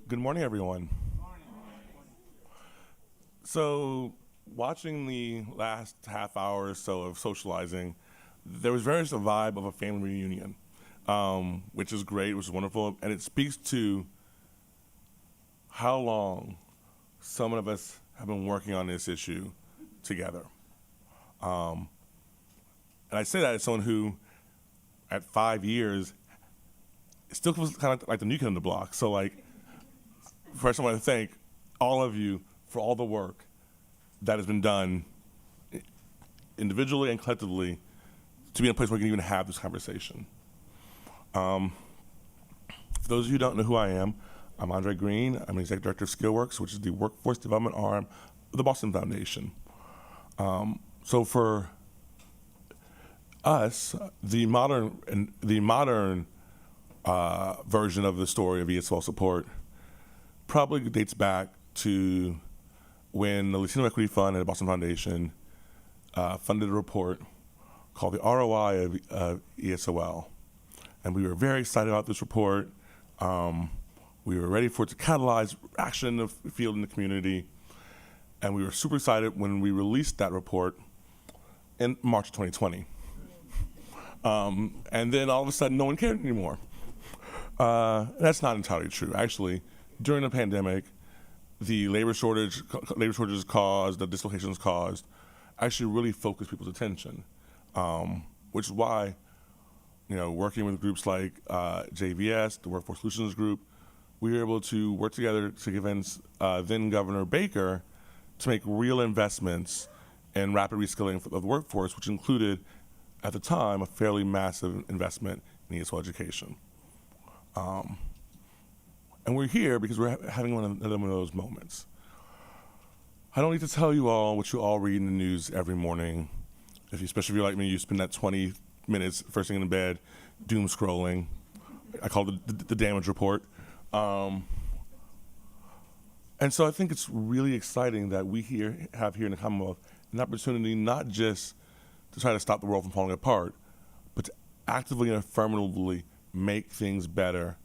Good morning, everyone. So, watching the last half hour or so of socializing, there was very much a vibe of a family reunion, which is great, which is wonderful, and it speaks to how long some of us have been working on this issue together. Um, and I say that as someone who, at 5 years, still feels kind of like the new kid on the block. So, first, I want to thank all of you for all the work that has been done individually and collectively to be in a place where we can even have this conversation. For those of you who don't know who I am, I'm Andre Green. I'm Executive Director of SkillWorks, which is the workforce development arm of the Boston Foundation. So for us, the modern version of the story of ESOL support probably dates back to when the Latino Equity Fund and the Boston Foundation funded a report called the ROI of ESOL. And we were very excited about this report. We were ready for it to catalyze action in the field in the community. And we were super excited when we released that report in March 2020. And then all of a sudden, no one cared anymore. That's not entirely true. Actually, during the pandemic, the labor shortages caused, the dislocations caused, actually really focused people's attention, which is why, working with groups like JVS, the Workforce Solutions Group, we were able to work together to convince then Governor Baker to make real investments in rapid reskilling of the workforce, which included, at the time, a fairly massive investment in ESOL education. And we're here because we're having another one of those moments. I don't need to tell you all what you all read in the news every morning. Especially if you're like me, you spend that 20 minutes first thing in bed doom scrolling. I call it the damage report. And so I think it's really exciting that we have here in the Commonwealth an opportunity not just to try to stop the world from falling apart, but to actively and affirmatively make things better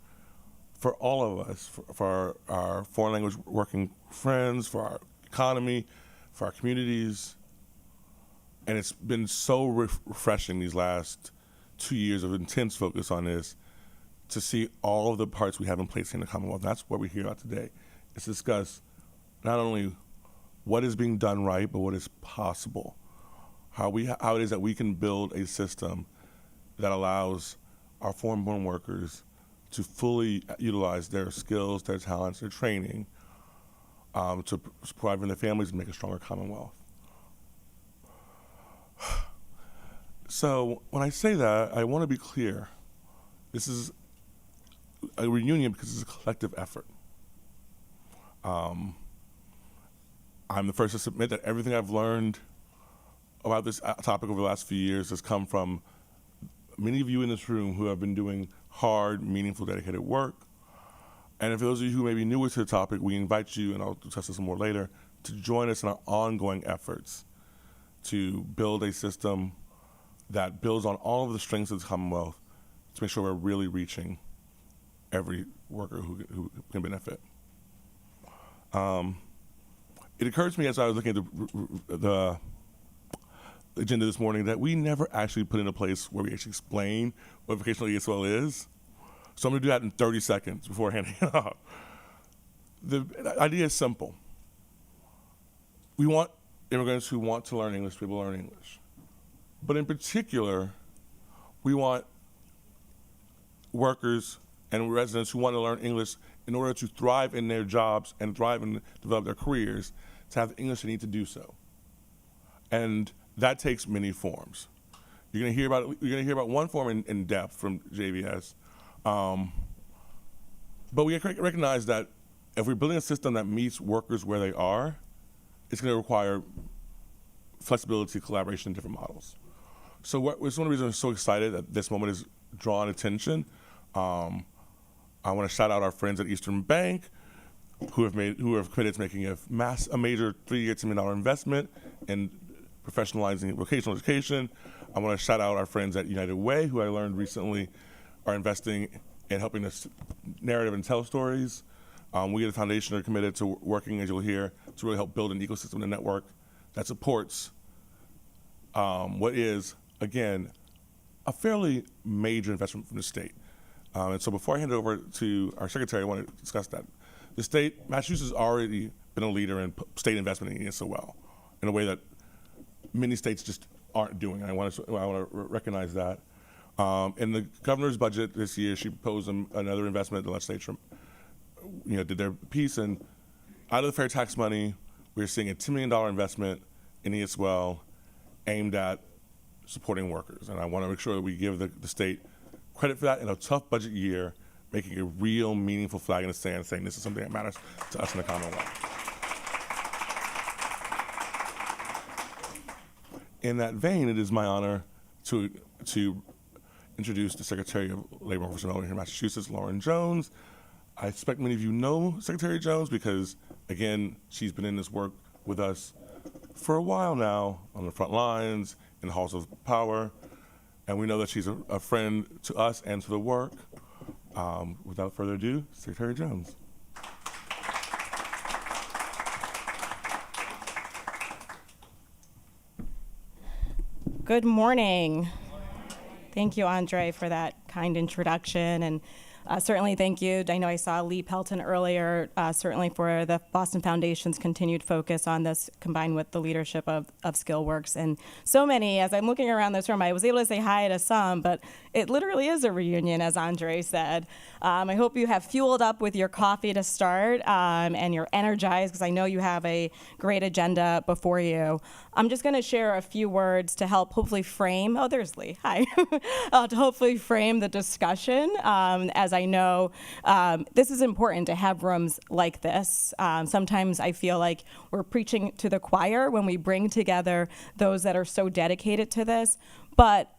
for all of us, for our foreign language working friends, for our economy, for our communities. And it's been so refreshing these last 2 years of intense focus on this to see all of the parts we have in place here in the Commonwealth. And that's what we're here about today, is to discuss not only what is being done right, but what is possible. How it is that we can build a system that allows our foreign-born workers to fully utilize their skills, their talents, their training to provide for their families and make a stronger Commonwealth. So when I say that, I want to be clear. This is a reunion because it's a collective effort. I'm the first to submit that everything I've learned about this topic over the last few years has come from many of you in this room who have been doing hard, meaningful, dedicated work. And for those of you who may be newer to the topic, we invite you, and I'll discuss this more later, to join us in our ongoing efforts to build a system that builds on all of the strengths of the Commonwealth to make sure we're really reaching every worker who can benefit. It occurred to me as I was looking at the agenda this morning that we never actually put in a place where we actually explain what vocational ESOL is. So I'm going to do that in 30 seconds before handing it off. The idea is simple. We want immigrants who want to learn English to be able to learn English. But in particular, we want workers and residents who want to learn English in order to thrive in their jobs and thrive and develop their careers to have the English they need to do so. And that takes many forms. You're going to hear about one form in depth from JVS, but we recognize that if we're building a system that meets workers where they are, it's going to require flexibility, collaboration, and different models. So it's one of the reasons I'm so excited that this moment is drawing attention. I want to shout out our friends at Eastern Bank who have committed to making a major $3 $10 million investment in professionalizing vocational education. I want to shout out our friends at United Way, who I learned recently are investing in helping us narrative and tell stories. We at the foundation are committed to working, as you'll hear, to really help build an ecosystem and network that supports what is, again, a fairly major investment from the state. And so before I hand it over to our secretary, I want to discuss that. The state, Massachusetts has already been a leader in state investment in ESOL in a way that many states just aren't doing. I want to recognize that. In the governor's budget this year, she proposed another investment. The legislature, did their piece, and out of the fair tax money, we're seeing a $10 million investment in ESOL aimed at supporting workers. And I want to make sure that we give the state credit for that in a tough budget year, making a real meaningful flag in the sand, saying this is something that matters to us in the Commonwealth. In that vein, it is my honor to introduce the Secretary of Labor and Workforce Development here in Massachusetts, Lauren Jones. I expect many of you know Secretary Jones because, again, she's been in this work with us for a while now on the front lines, in the halls of power, and we know that she's a friend to us and to the work. Without further ado, Secretary Jones. Good morning. Thank you, Andre, for that kind introduction, and certainly thank you. I know I saw Lee Pelton earlier, certainly for the Boston Foundation's continued focus on this, combined with the leadership of SkillWorks. And so many, as I'm looking around this room, I was able to say hi to some, but it literally is a reunion, as Andre said. I hope you have fueled up with your coffee to start, and you're energized, because I know you have a great agenda before you. I'm just going to share a few words to help hopefully frame, oh, there's Lee, hi, to hopefully frame the discussion. As I know, this is important to have rooms like this. Sometimes I feel like we're preaching to the choir when we bring together those that are so dedicated to this, but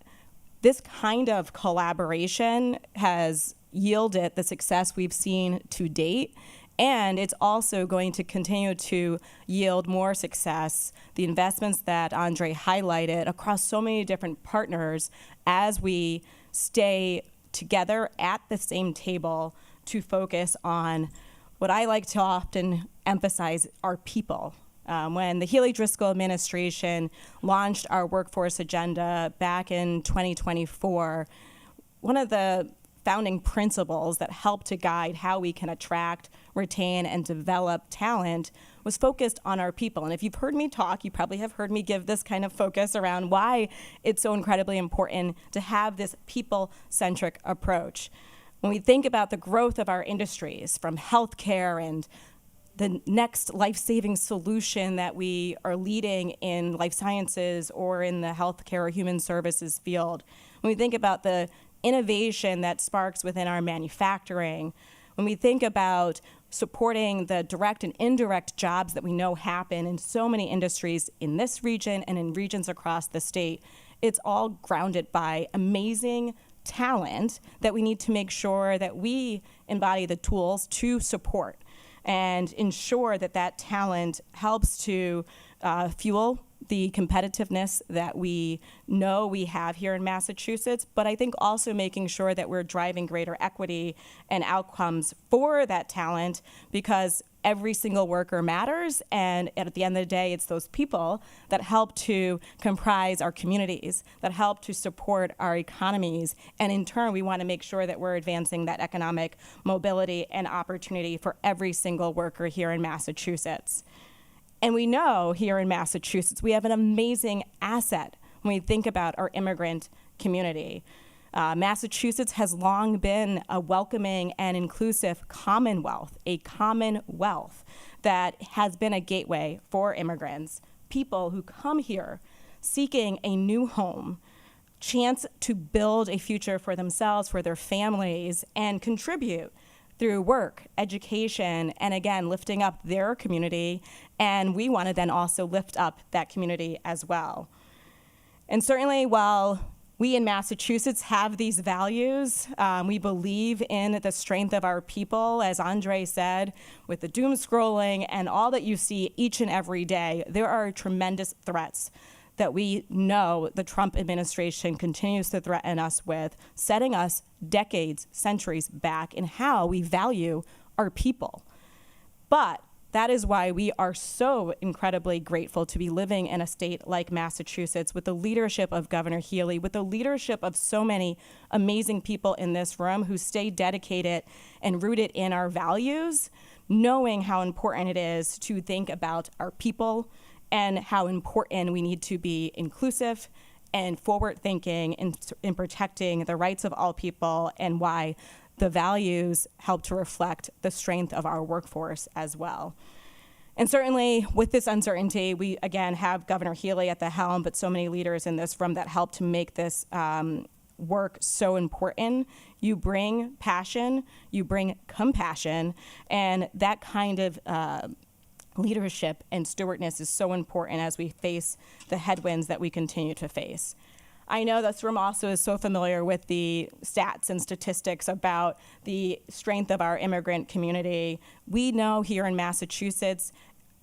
this kind of collaboration has yielded the success we've seen to date, and it's also going to continue to yield more success, the investments that Andre highlighted across so many different partners as we stay together at the same table to focus on what I like to often emphasize, our people. When the Healy-Driscoll administration launched our workforce agenda back in 2024, one of the founding principles that helped to guide how we can attract, retain, and develop talent was focused on our people. And if you've heard me talk, you probably have heard me give this kind of focus around why it's so incredibly important to have this people-centric approach. When we think about the growth of our industries, from healthcare and the next life-saving solution that we are leading in life sciences or in the healthcare or human services field, when we think about the innovation that sparks within our manufacturing, when we think about supporting the direct and indirect jobs that we know happen in so many industries in this region and in regions across the state, it's all grounded by amazing talent that we need to make sure that we embody the tools to support and ensure that that talent helps to fuel the competitiveness that we know we have here in Massachusetts, but I think also making sure that we're driving greater equity and outcomes for that talent, because every single worker matters, and at the end of the day, it's those people that help to comprise our communities, that help to support our economies, and in turn, we want to make sure that we're advancing that economic mobility and opportunity for every single worker here in Massachusetts. And we know here in Massachusetts, we have an amazing asset when we think about our immigrant community. Massachusetts has long been a welcoming and inclusive commonwealth, a commonwealth that has been a gateway for immigrants, people who come here seeking a new home, chance to build a future for themselves, for their families, and contribute through work, education, and again, lifting up their community. And we want to then also lift up that community as well. And certainly while we in Massachusetts have these values, we believe in the strength of our people, as Andre said, with the doom scrolling and all that you see each and every day, there are tremendous threats that we know the Trump administration continues to threaten us with, setting us decades, centuries back in how we value our people. But that is why we are so incredibly grateful to be living in a state like Massachusetts with the leadership of Governor Healy, with the leadership of so many amazing people in this room who stay dedicated and rooted in our values, knowing how important it is to think about our people and how important we need to be inclusive and forward-thinking in protecting the rights of all people, and why the values help to reflect the strength of our workforce as well. And certainly with this uncertainty, we again have Governor Healy at the helm, but so many leaders in this room that help to make this work so important. You bring passion, you bring compassion, and that kind of leadership and stewardness is so important as we face the headwinds that we continue to face. I know this room also is so familiar with the stats and statistics about the strength of our immigrant community. We know here in Massachusetts,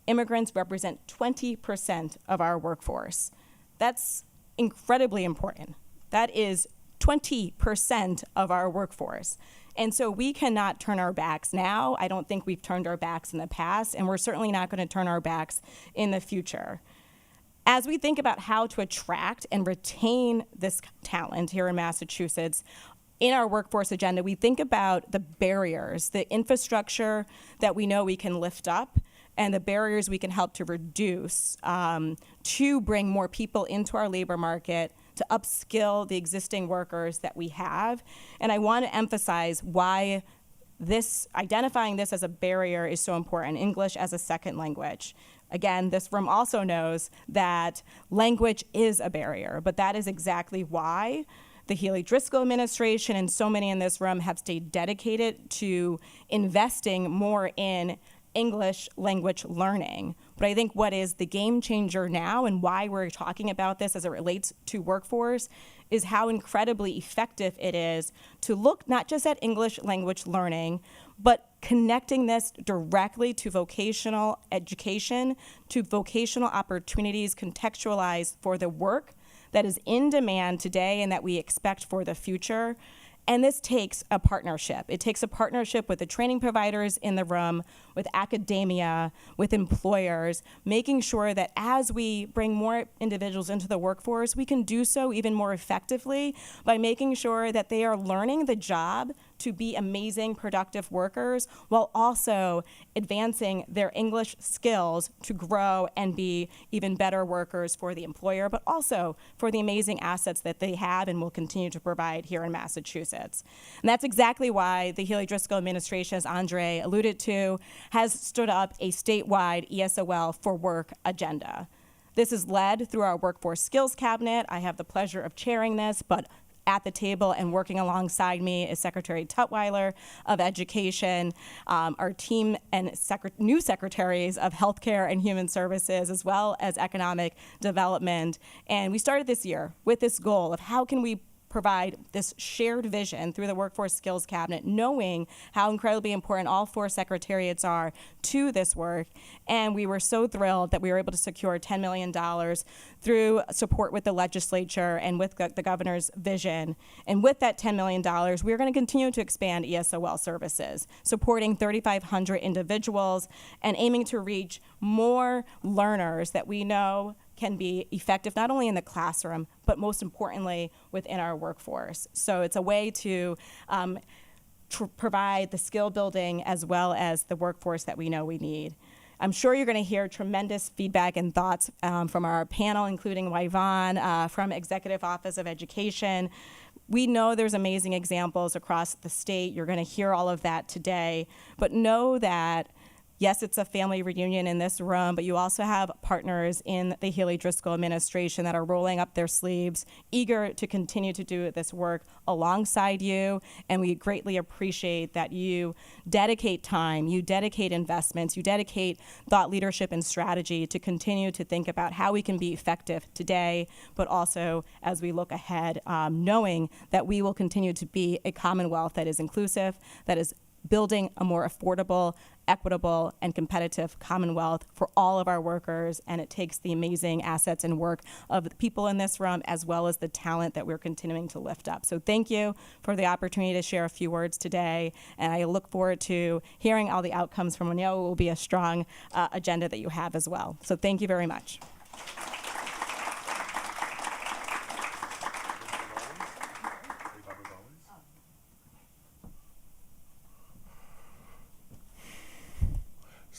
immigrants represent 20% of our workforce. That's incredibly important. That is 20% of our workforce. And so we cannot turn our backs now. I don't think we've turned our backs in the past, and we're certainly not going to turn our backs in the future. As we think about how to attract and retain this talent here in Massachusetts, in our workforce agenda, we think about the barriers, the infrastructure that we know we can lift up, and the barriers we can help to reduce to bring more people into our labor market, to upskill the existing workers that we have. And I want to emphasize why identifying this as a barrier is so important, English as a second language. Again, this room also knows that language is a barrier, but that is exactly why the Healy-Driscoll administration and so many in this room have stayed dedicated to investing more in English language learning. But I think what is the game changer now and why we're talking about this as it relates to workforce is how incredibly effective it is to look not just at English language learning, but connecting this directly to vocational education, to vocational opportunities contextualized for the work that is in demand today and that we expect for the future. And this takes a partnership. It takes a partnership with the training providers in the room, with academia, with employers, making sure that as we bring more individuals into the workforce, we can do so even more effectively by making sure that they are learning the job to be amazing, productive workers, while also advancing their English skills to grow and be even better workers for the employer, but also for the amazing assets that they have and will continue to provide here in Massachusetts. And that's exactly why the Healy-Driscoll administration, as Andre alluded to, has stood up a statewide ESOL for work agenda. This is led through our Workforce Skills Cabinet. I have the pleasure of chairing this, but at the table and working alongside me is Secretary Tutwiler of Education, our team and new secretaries of Healthcare and Human Services, as well as Economic Development. And we started this year with this goal of how can we provide this shared vision through the Workforce Skills Cabinet, knowing how incredibly important all four secretariats are to this work. And we were so thrilled that we were able to secure $10 million through support with the legislature and with the governor's vision. And with that $10 million, we're going to continue to expand ESOL services, supporting 3,500 individuals and aiming to reach more learners that we know can be effective not only in the classroom, but most importantly within our workforce. So it's a way to provide the skill building as well as the workforce that we know we need. I'm sure you're going to hear tremendous feedback and thoughts from our panel, including Yvonne from Executive Office of Education. We know there's amazing examples across the state. You're going to hear all of that today, but know that yes, it's a family reunion in this room, but you also have partners in the Healy-Driscoll administration that are rolling up their sleeves, eager to continue to do this work alongside you. And we greatly appreciate that you dedicate time, you dedicate investments, you dedicate thought leadership and strategy to continue to think about how we can be effective today, but also as we look ahead, knowing that we will continue to be a Commonwealth that is inclusive, that is building a more affordable, equitable, and competitive Commonwealth for all of our workers. And it takes the amazing assets and work of the people in this room, as well as the talent that we're continuing to lift up. So thank you for the opportunity to share a few words today. And I look forward to hearing all the outcomes from what I know will be a strong agenda that you have as well. So thank you very much.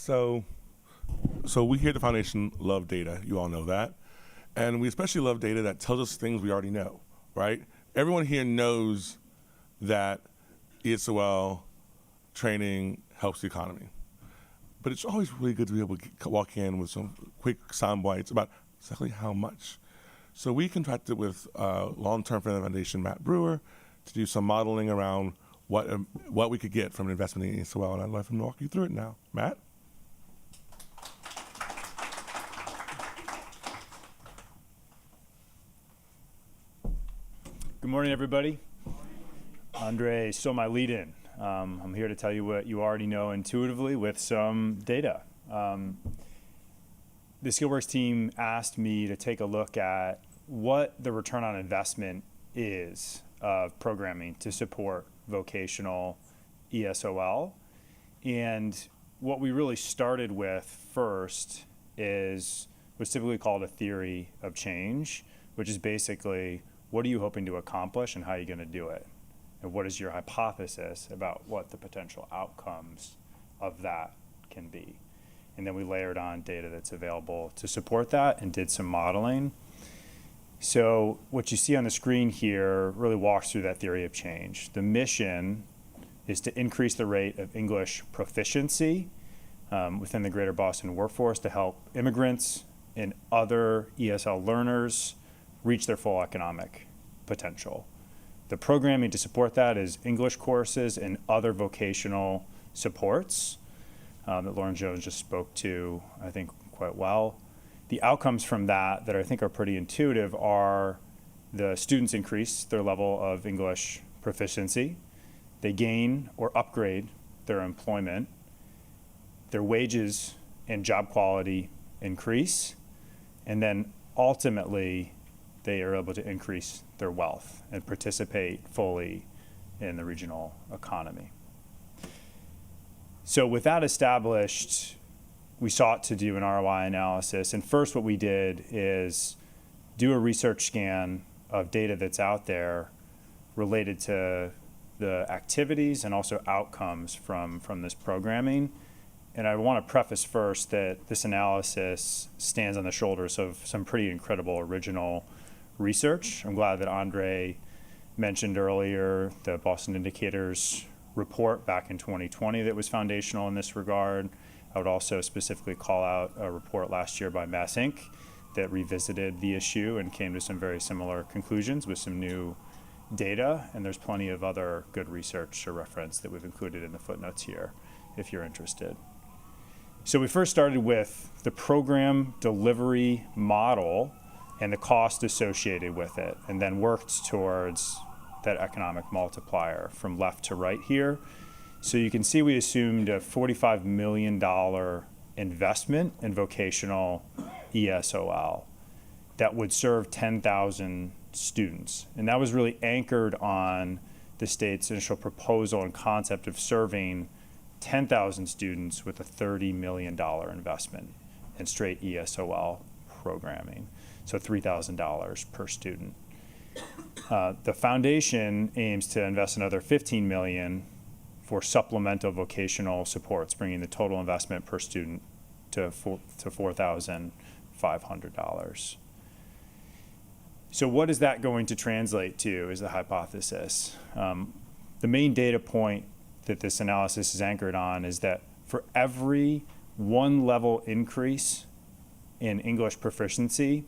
So we here at the Foundation love data. You all know that. And we especially love data that tells us things we already know, right? Everyone here knows that ESOL training helps the economy. But it's always really good to be able to walk in with some quick sound bites about exactly how much. So we contracted with long-term friend of the Foundation, Matt Brewer, to do some modeling around what we could get from an investment in ESOL, and I'd love him to walk you through it now. Matt? Good morning, everybody. Andre stole my lead in. I'm here to tell you what you already know intuitively with some data. The SkillWorks team asked me to take a look at what the return on investment is of programming to support vocational ESOL. And what we really started with first is what's typically called a theory of change, which is basically, what are you hoping to accomplish and how are you going to do it? And what is your hypothesis about what the potential outcomes of that can be? And then we layered on data that's available to support that and did some modeling. So what you see on the screen here really walks through that theory of change. The mission is to increase the rate of English proficiency within the greater Boston workforce to help immigrants and other ESL learners reach their full economic potential. The programming to support that is English courses and other vocational supports that Lauren Jones just spoke to, I think, quite well. The outcomes from that I think are pretty intuitive are the students increase their level of English proficiency, they gain or upgrade their employment, their wages and job quality increase, and then ultimately they are able to increase their wealth and participate fully in the regional economy. So with that established, we sought to do an ROI analysis. And first what we did is do a research scan of data that's out there related to the activities and also outcomes from this programming. And I want to preface first that this analysis stands on the shoulders of some pretty incredible original research. I'm glad that Andre mentioned earlier the Boston Indicators report back in 2020 that was foundational in this regard. I would also specifically call out a report last year by Mass Inc. that revisited the issue and came to some very similar conclusions with some new data. And there's plenty of other good research to reference that we've included in the footnotes here if you're interested. So we first started with the program delivery model and the cost associated with it, and then worked towards that economic multiplier from left to right here. So you can see we assumed a $45 million investment in vocational ESOL that would serve 10,000 students. And that was really anchored on the state's initial proposal and concept of serving 10,000 students with a $30 million investment in straight ESOL programming. So $3,000 per student. The foundation aims to invest another $15 million for supplemental vocational supports, bringing the total investment per student to $4,500. So what is that going to translate to is the hypothesis. The main data point that this analysis is anchored on is that for every one level increase in English proficiency,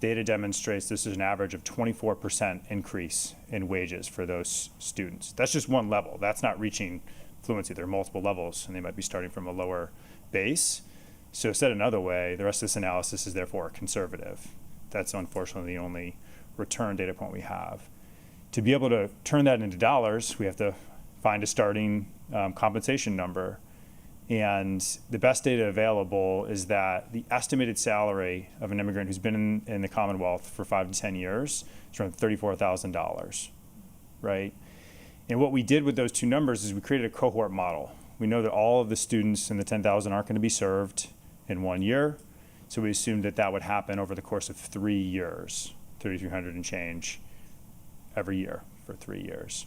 data demonstrates this is an average of 24% increase in wages for those students. That's just one level. That's not reaching fluency. There are multiple levels, and they might be starting from a lower base. So said another way, the rest of this analysis is therefore conservative. That's unfortunately the only return data point we have. To be able to turn that into dollars, we have to find a starting compensation number. And the best data available is that the estimated salary of an immigrant who's been in the Commonwealth for 5 to 10 years is around $34,000, right? And what we did with those two numbers is we created a cohort model. We know that all of the students in the 10,000 aren't going to be served in 1 year, so we assumed that that would happen over the course of 3 years, 3,300 and change every year for 3 years.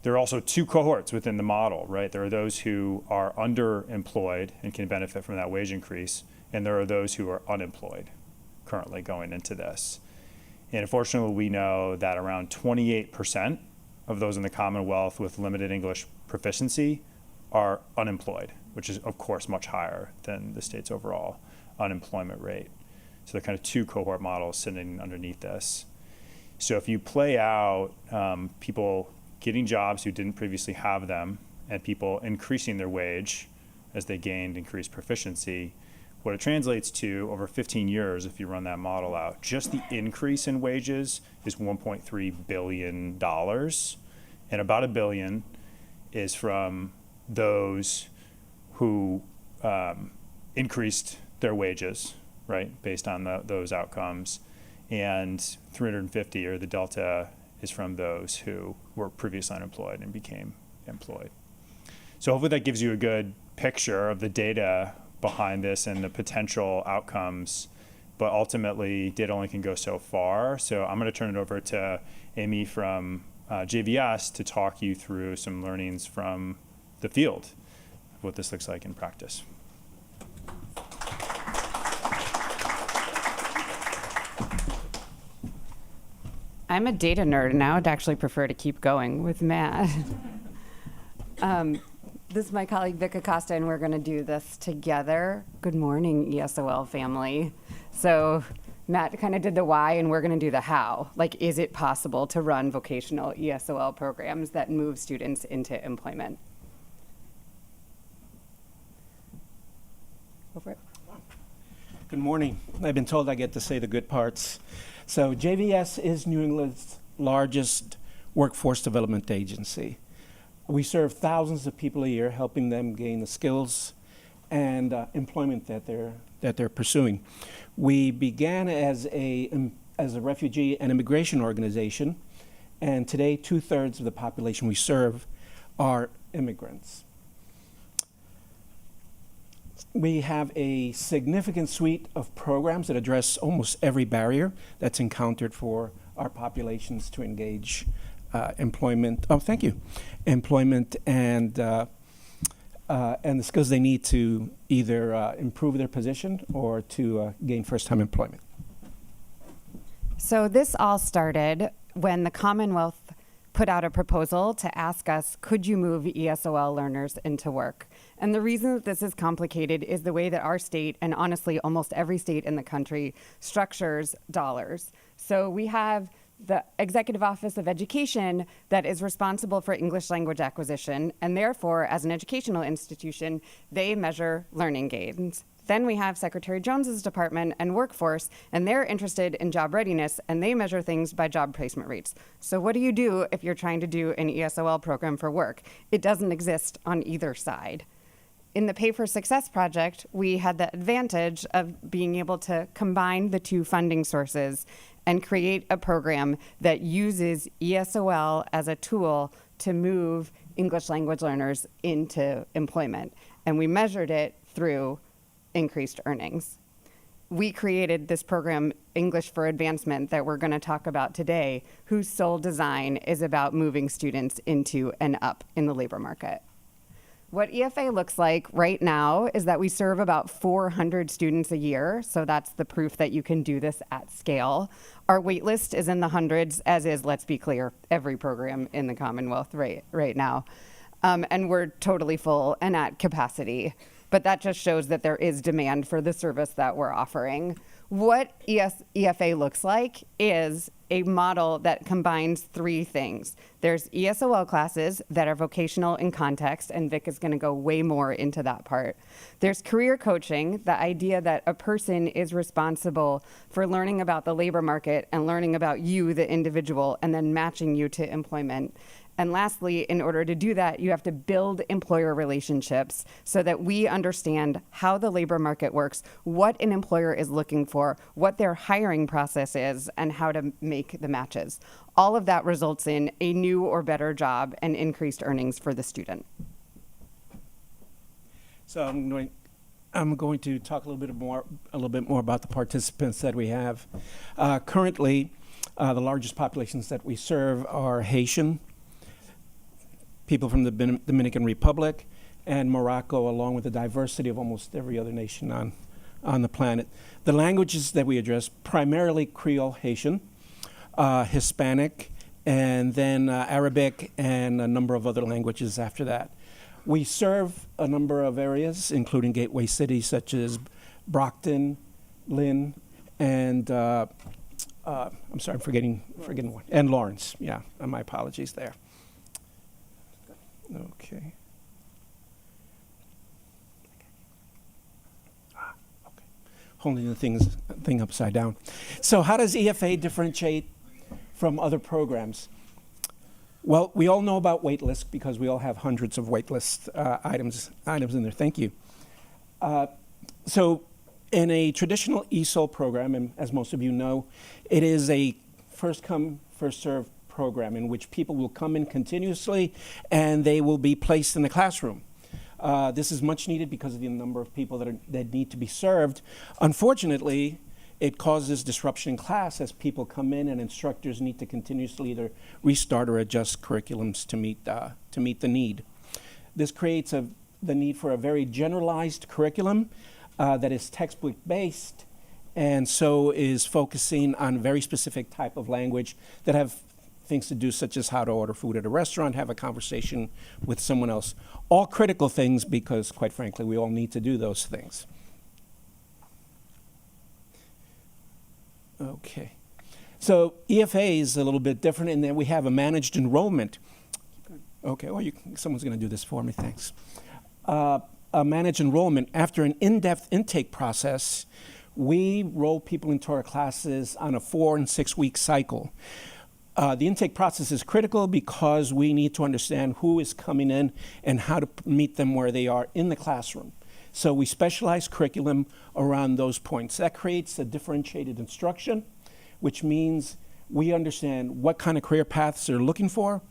There are also two cohorts within the model, right? There are those who are underemployed and can benefit from that wage increase, and there are those who are unemployed currently going into this. And unfortunately, we know that around 28% of those in the Commonwealth with limited English proficiency are unemployed, which is, of course, much higher than the state's overall unemployment rate. So there are kind of two cohort models sitting underneath this. So if you play out people getting jobs who didn't previously have them and people increasing their wage as they gained increased proficiency, what it translates to over 15 years, if you run that model out, just the increase in wages is $1.3 billion. And about $1 billion is from those who increased their wages, right, based on those outcomes. And 350, or the delta, is from those who were previously unemployed and became employed. So hopefully that gives you a good picture of the data behind this and the potential outcomes, but ultimately data only can go so far. So I'm going to turn it over to Amy from JVS to talk you through some learnings from the field of what this looks like in practice. I'm a data nerd, and I would actually prefer to keep going with Matt. This is my colleague Vic Acosta, and we're going to do this together. Good morning, ESOL family. So Matt kind of did the why, and we're going to do the how. Like, is it possible to run vocational ESOL programs that move students into employment? Go for it. Good morning. I've been told I get to say the good parts. So JVS is New England's largest workforce development agency. We serve thousands of people a year, helping them gain the skills and employment that they're pursuing. We began as a refugee and immigration organization, and today 2/3 of the population we serve are immigrants. We have a significant suite of programs that address almost every barrier that's encountered for our populations to engage employment. Oh, thank you. Employment and the skills they need to either improve their position or to gain first-time employment. So this all started when the Commonwealth put out a proposal to ask us, could you move ESOL learners into work? And the reason that this is complicated is the way that our state, and honestly almost every state in the country, structures dollars. So we have the Executive Office of Education that is responsible for English language acquisition, and therefore, as an educational institution, they measure learning gains. Then we have Secretary Jones's department and workforce, and they're interested in job readiness, and they measure things by job placement rates. So what do you do if you're trying to do an ESOL program for work? It doesn't exist on either side. In the Pay for Success project, we had the advantage of being able to combine the two funding sources and create a program that uses ESOL as a tool to move English language learners into employment. And we measured it through increased earnings. We created this program, English for Advancement, that we're going to talk about today, whose sole design is about moving students into and up in the labor market. What EFA looks like right now is that we serve about 400 students a year, so that's the proof that you can do this at scale. Our wait list is in the hundreds, as is, let's be clear, every program in the Commonwealth right now. And we're totally full and at capacity. But that just shows that there is demand for the service that we're offering. What EFA looks like is a model that combines three things. There's ESOL classes that are vocational in context, and Vic is going to go way more into that part. There's career coaching, the idea that a person is responsible for learning about the labor market and learning about you, the individual, and then matching you to employment. And lastly, in order to do that, you have to build employer relationships so that we understand how the labor market works, what an employer is looking for, what their hiring process is, and how to make the matches. All of that results in a new or better job and increased earnings for the student. So I'm going to talk a little bit more about the participants that we have. Currently, the largest populations that we serve are Haitian, people from the Dominican Republic, and Morocco, along with a diversity of almost every other nation on the planet. The languages that we address, primarily Creole Haitian, Hispanic, and then Arabic, and a number of other languages after that. We serve a number of areas, including gateway cities such as Brockton, Lynn, and I'm sorry, I'm forgetting one. And Lawrence, yeah, my apologies there. Okay. Okay. Holding the thing upside down. So how does EFA differentiate from other programs? Well, we all know about waitlist because we all have hundreds of waitlist items in there. Thank you. So in a traditional ESOL program, and as most of you know, it is a first come, first served program in which people will come in continuously and they will be placed in the classroom. This is much needed because of the number of people that need to be served. Unfortunately, it causes disruption in class as people come in and instructors need to continuously either restart or adjust curriculums to meet the need. This creates the need for a very generalized curriculum that is textbook based and so is focusing on very specific type of language that have things to do such as how to order food at a restaurant, have a conversation with someone else. All critical things because, quite frankly, we all need to do those things. Okay. So EFA is a little bit different in that we have a managed enrollment. Okay, well, someone's going to do this for me, thanks. A managed enrollment, after an in-depth intake process, we roll people into our classes on a 4 and 6 week cycle. The intake process is critical because we need to understand who is coming in and how to meet them where they are in the classroom. So we specialize curriculum around those points. That creates a differentiated instruction, which means we understand what kind of career paths they're looking for,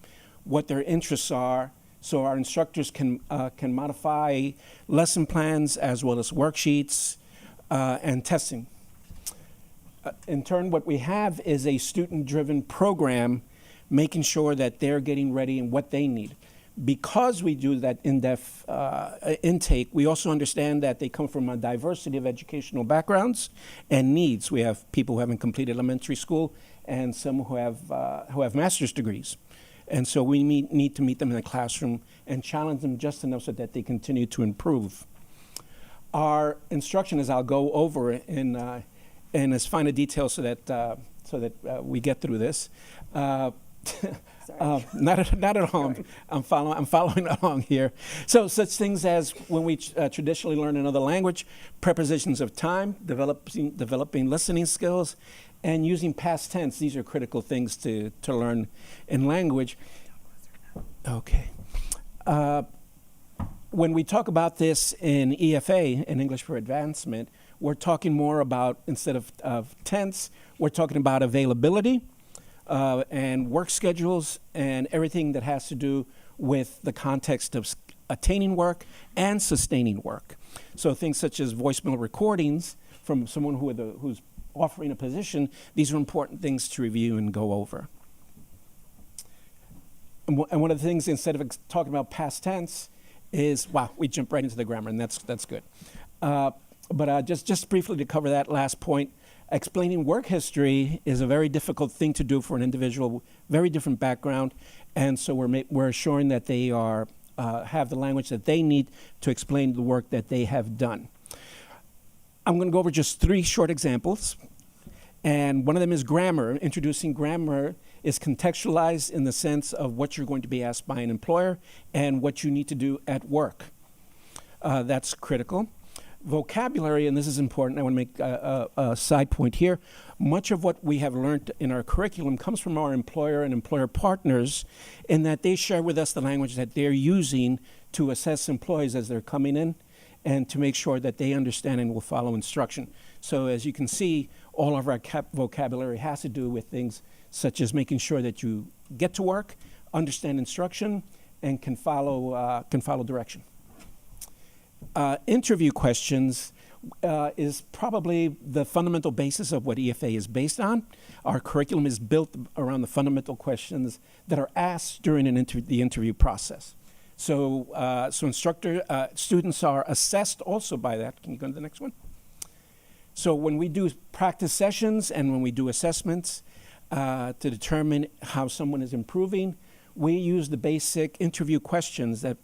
what their interests are, so our instructors can modify lesson plans as well as worksheets and testing. In turn, what we have is a student-driven program making sure that they're getting ready and what they need. Because we do that in-depth intake, we also understand that they come from a diversity of educational backgrounds and needs. We have people who haven't completed elementary school and some who have master's degrees. And so we need to meet them in the classroom and challenge them just enough so that they continue to improve. Our instruction, as I'll go over in as fine a detail so that we get through this. Not at all. I'm following along here. So such things as when we traditionally learn another language, prepositions of time, developing listening skills, and using past tense. These are critical things to learn in language. Okay. When we talk about this in EFA, in English for Advancement, we're talking more about, instead of tense, we're talking about availability and work schedules and everything that has to do with the context of attaining work and sustaining work. So things such as voicemail recordings from someone who's offering a position, these are important things to review and go over. And one of the things, instead of talking about past tense, is, wow, we jump right into the grammar, and that's good. But just briefly to cover that last point, explaining work history is a very difficult thing to do for an individual, very different background, and so we're assuring that they have the language that they need to explain the work that they have done. I'm going to go over just 3 short examples, and one of them is grammar. Introducing grammar is contextualized in the sense of what you're going to be asked by an employer and what you need to do at work. That's critical. vocabulary, and this is important, I want to make a side point here. Much of what we have learned in our curriculum comes from our employer and employer partners, in that they share with us the language that they're using to assess employees as they're coming in, and to make sure that they understand and will follow instruction. So as you can see, all of our vocabulary has to do with things such as making sure that you get to work, understand instruction, and can follow direction. Interview questions is probably the fundamental basis of what EFA is based on. Our curriculum is built around the fundamental questions that are asked during the interview process. So, students are assessed also by that. Can you go to the next one? So when we do practice sessions and when we do assessments to determine how someone is improving, we use the basic interview questions that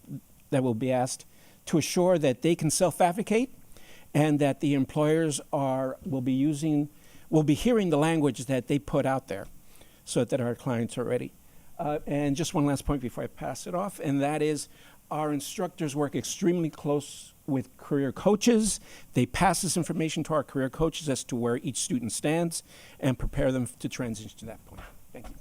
will be asked to assure that they can self-advocate and that the employers will be hearing the language that they put out there so that our clients are ready. And just one last point before I pass it off, and that is our instructors work extremely close with career coaches. They pass this information to our career coaches as to where each student stands and prepare them to transition to that point. Thank you.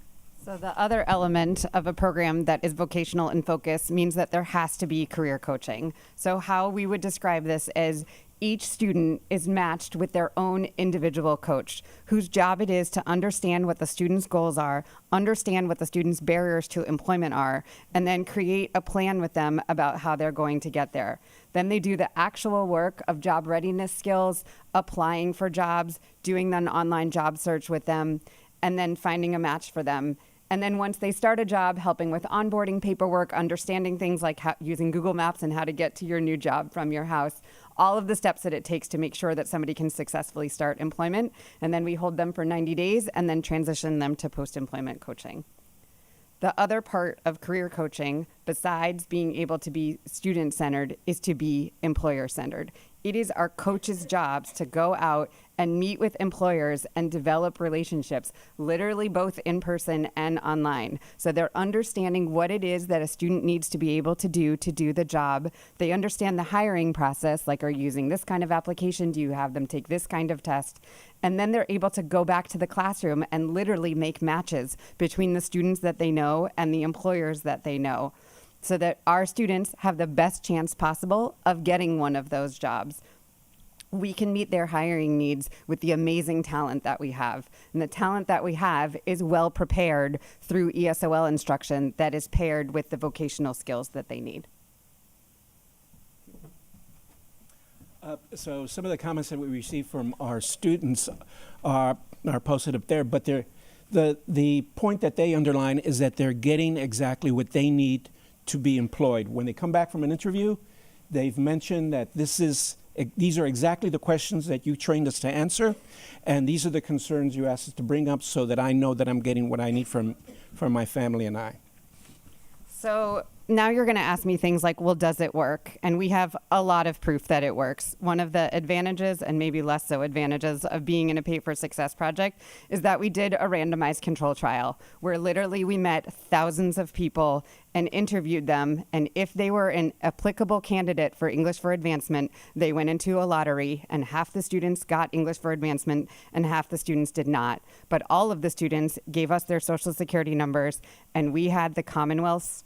So the other element of a program that is vocational in focus means that there has to be career coaching. So how we would describe this is each student is matched with their own individual coach whose job it is to understand what the student's goals are, understand what the student's barriers to employment are, and then create a plan with them about how they're going to get there. Then they do the actual work of job readiness skills, applying for jobs, doing an online job search with them, and then finding a match for them. And then once they start a job, helping with onboarding paperwork, understanding things like using Google Maps and how to get to your new job from your house, all of the steps that it takes to make sure that somebody can successfully start employment. And then we hold them for 90 days and then transition them to post-employment coaching. The other part of career coaching, besides being able to be student-centered, is to be employer-centered. It is our coaches' jobs to go out and meet with employers and develop relationships, literally both in person and online. So they're understanding what it is that a student needs to be able to do the job. They understand the hiring process, like are you using this kind of application? Do you have them take this kind of test? And then they're able to go back to the classroom and literally make matches between the students that they know and the employers that they know, so that our students have the best chance possible of getting one of those jobs. We can meet their hiring needs with the amazing talent that we have. And the talent that we have is well prepared through ESOL instruction that is paired with the vocational skills that they need. So some of the comments that we received from our students are posted up there, but the point that they underline is that they're getting exactly what they need to be employed. When they come back from an interview, they've mentioned that these are exactly the questions that you trained us to answer, and these are the concerns you asked us to bring up so that I know that I'm getting what I need from my family and I. So now you're going to ask me things like, well, does it work? And we have a lot of proof that it works. One of the advantages, and maybe less so advantages, of being in a Pay for Success project is that we did a randomized control trial where literally we met thousands of people and interviewed them. And if they were an applicable candidate for English for Advancement, they went into a lottery, and half the students got English for Advancement and half the students did not. But all of the students gave us their social security numbers, and we had the Commonwealth's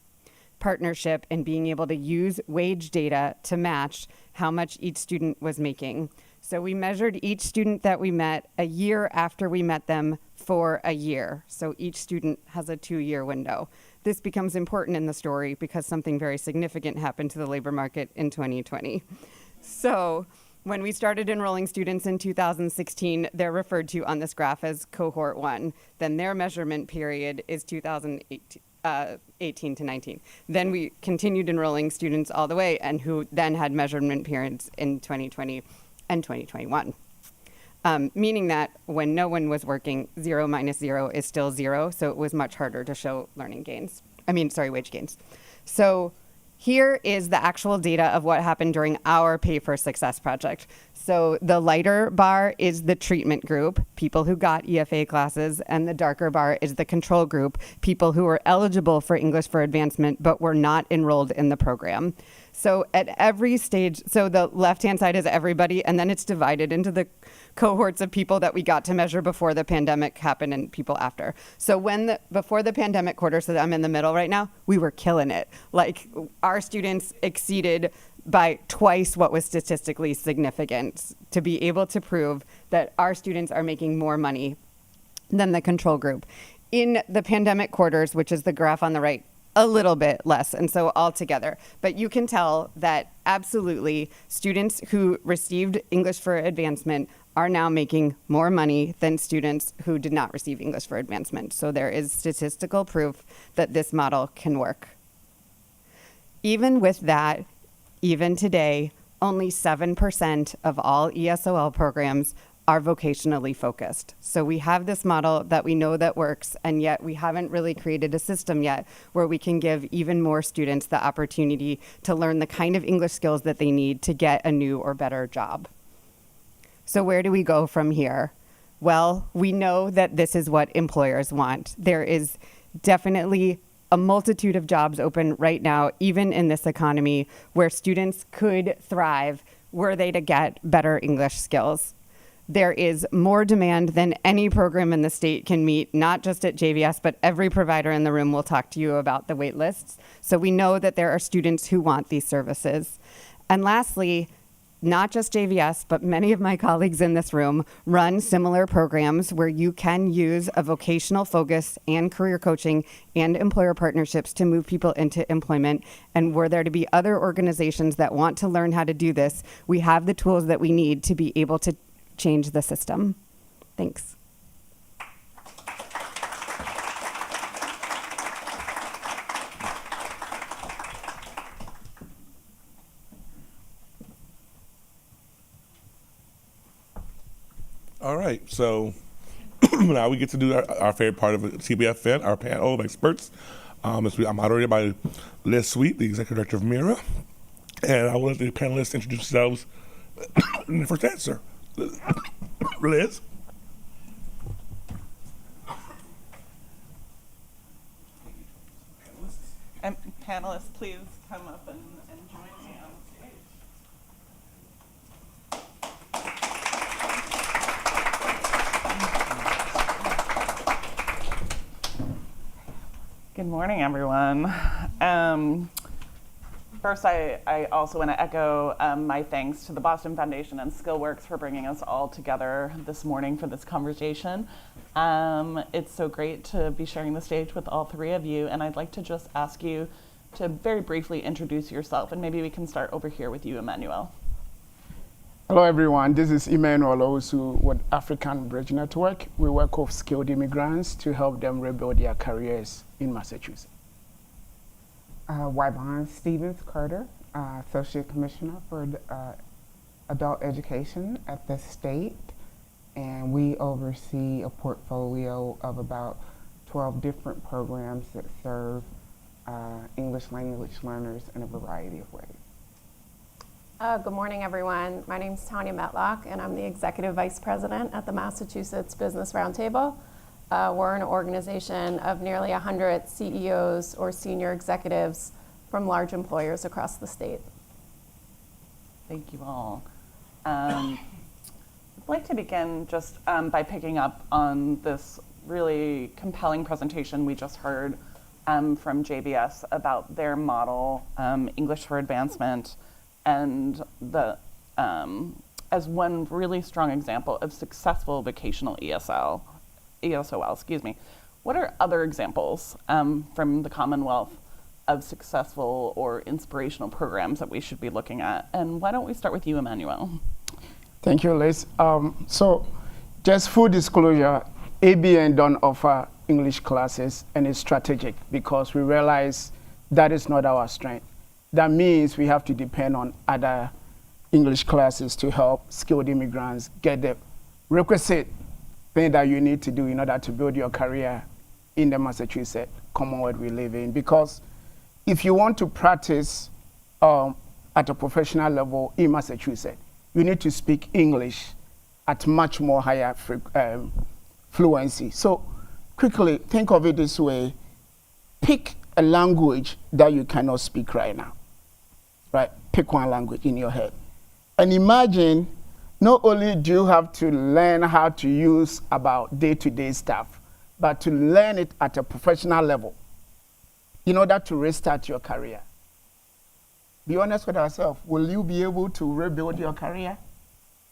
partnership in being able to use wage data to match how much each student was making. So we measured each student that we met a year after we met them for a year. So each student has a 2-year window. This becomes important in the story because something very significant happened to the labor market in 2020. So when we started enrolling students in 2016, they're referred to on this graph as cohort 1. Then their measurement period is 2018 to 19. Then we continued enrolling students all the way, and who then had measurement periods in 2020 and 2021. Meaning that when no one was working, 0 minus 0 is still 0, so it was much harder to show wage gains. So Here is the actual data of what happened during our Pay for Success project. So the lighter bar is the treatment group, people who got EFA classes, and the darker bar is the control group, people who were eligible for English for Advancement but were not enrolled in the program. So at every stage, so the left-hand side is everybody, and then it's divided into the cohorts of people that we got to measure before the pandemic happened and people after. So before the pandemic quarter, so I'm in the middle right now, we were killing it. Like, our students exceeded by twice what was statistically significant to be able to prove that our students are making more money than the control group. In the pandemic quarters, which is the graph on the right, a little bit less, and so all together. But you can tell that absolutely students who received English for Advancement are now making more money than students who did not receive English for Advancement. So there is statistical proof that this model can work. Even with that, even today, only 7% of all ESOL programs are vocationally focused. So we have this model that we know that works, and yet we haven't really created a system yet where we can give even more students the opportunity to learn the kind of English skills that they need to get a new or better job. So where do we go from here? Well, we know that this is what employers want. There is definitely a multitude of jobs open right now, even in this economy, where students could thrive were they to get better English skills. There is more demand than any program in the state can meet, not just at JVS, but every provider in the room will talk to you about the wait lists. So we know that there are students who want these services. And lastly, not just JVS, but many of my colleagues in this room run similar programs where you can use a vocational focus and career coaching and employer partnerships to move people into employment. And were there to be other organizations that want to learn how to do this, we have the tools that we need to be able to change the system. Thanks. All right, so now we get to do our favorite part of CBF Fin, our panel of experts. I'm moderated by Liz Sweet, the Executive Director of MIRA, and I will let the panelists introduce themselves in the first answer. Liz? And panelists, please come up and join me on stage. Good morning, everyone. First, I also want to echo my thanks to the Boston Foundation and SkillWorks for bringing us all together this morning for this conversation. It's so great to be sharing the stage with all three of you, and I'd like to just ask you to very briefly introduce yourself, and maybe we can start over here with you, Emmanuel. Hello, everyone. This is Emmanuel Owusu with African Bridge Network. We work with skilled immigrants to help them rebuild their careers in Massachusetts. Wybon Stevens Carter, Associate Commissioner for Adult Education at the state, and we oversee a portfolio of about 12 different programs that serve English language learners in a variety of ways. Good morning, everyone. My name is Tanya Metlock, and I'm the Executive Vice President at the Massachusetts Business Roundtable. We're an organization of nearly 100 CEOs or senior executives from large employers across the state. Thank you all. I'd like to begin just by picking up on this really compelling presentation we just heard from JBS about their model, English for Advancement, and the as one really strong example of successful vocational ESOL. What are other examples from the Commonwealth of successful or inspirational programs that we should be looking at? And why don't we start with you, Emmanuel? Thank you, Liz. So just full disclosure, ABN don't offer English classes, and it's strategic because we realize that is not our strength. That means we have to depend on other English classes to help skilled immigrants get the requisite thing that you need to do in order to build your career in the Massachusetts Commonwealth we live in. Because if you want to practice at a professional level in Massachusetts, you need to speak English at much more higher fluency. So quickly, think of it this way. Pick a language that you cannot speak right now, right? Pick one language in your head. And imagine, not only do you have to learn how to use about day-to-day stuff, but to learn it at a professional level in order to restart your career. Be honest with ourselves. Will you be able to rebuild your career?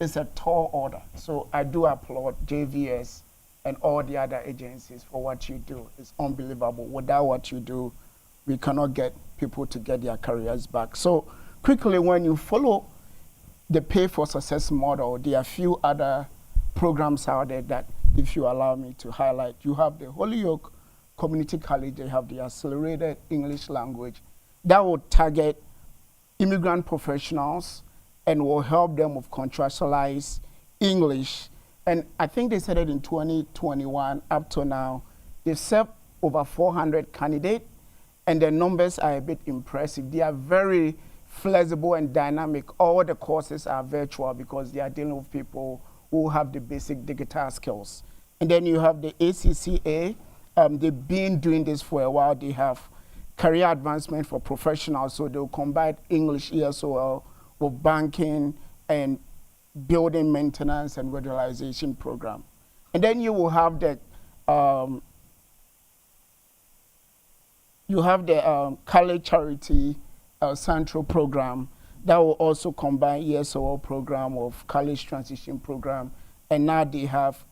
It's a tall order. So I do applaud JVS and all the other agencies for what you do. It's unbelievable. Without what you do, we cannot get people to get their careers back. So quickly, when you follow the Pay for Success model, there are a few other programs out there that, if you allow me to highlight, you have the Holyoke Community College, they have the Accelerated English Language that will target immigrant professionals and will help them with contractualized English. And I think they said it in 2021, up to now, they've served over 400 candidates, and the numbers are a bit impressive. They are very flexible and dynamic. All the courses are virtual because they are dealing with people who have the basic digital skills. And then you have the ACCA. They've been doing this for a while. They have career advancement for professionals, so they'll combine English ESOL with banking and building maintenance and regularization program. And then you will have the college charity central program that will also combine ESOL program with college transition program, and now they have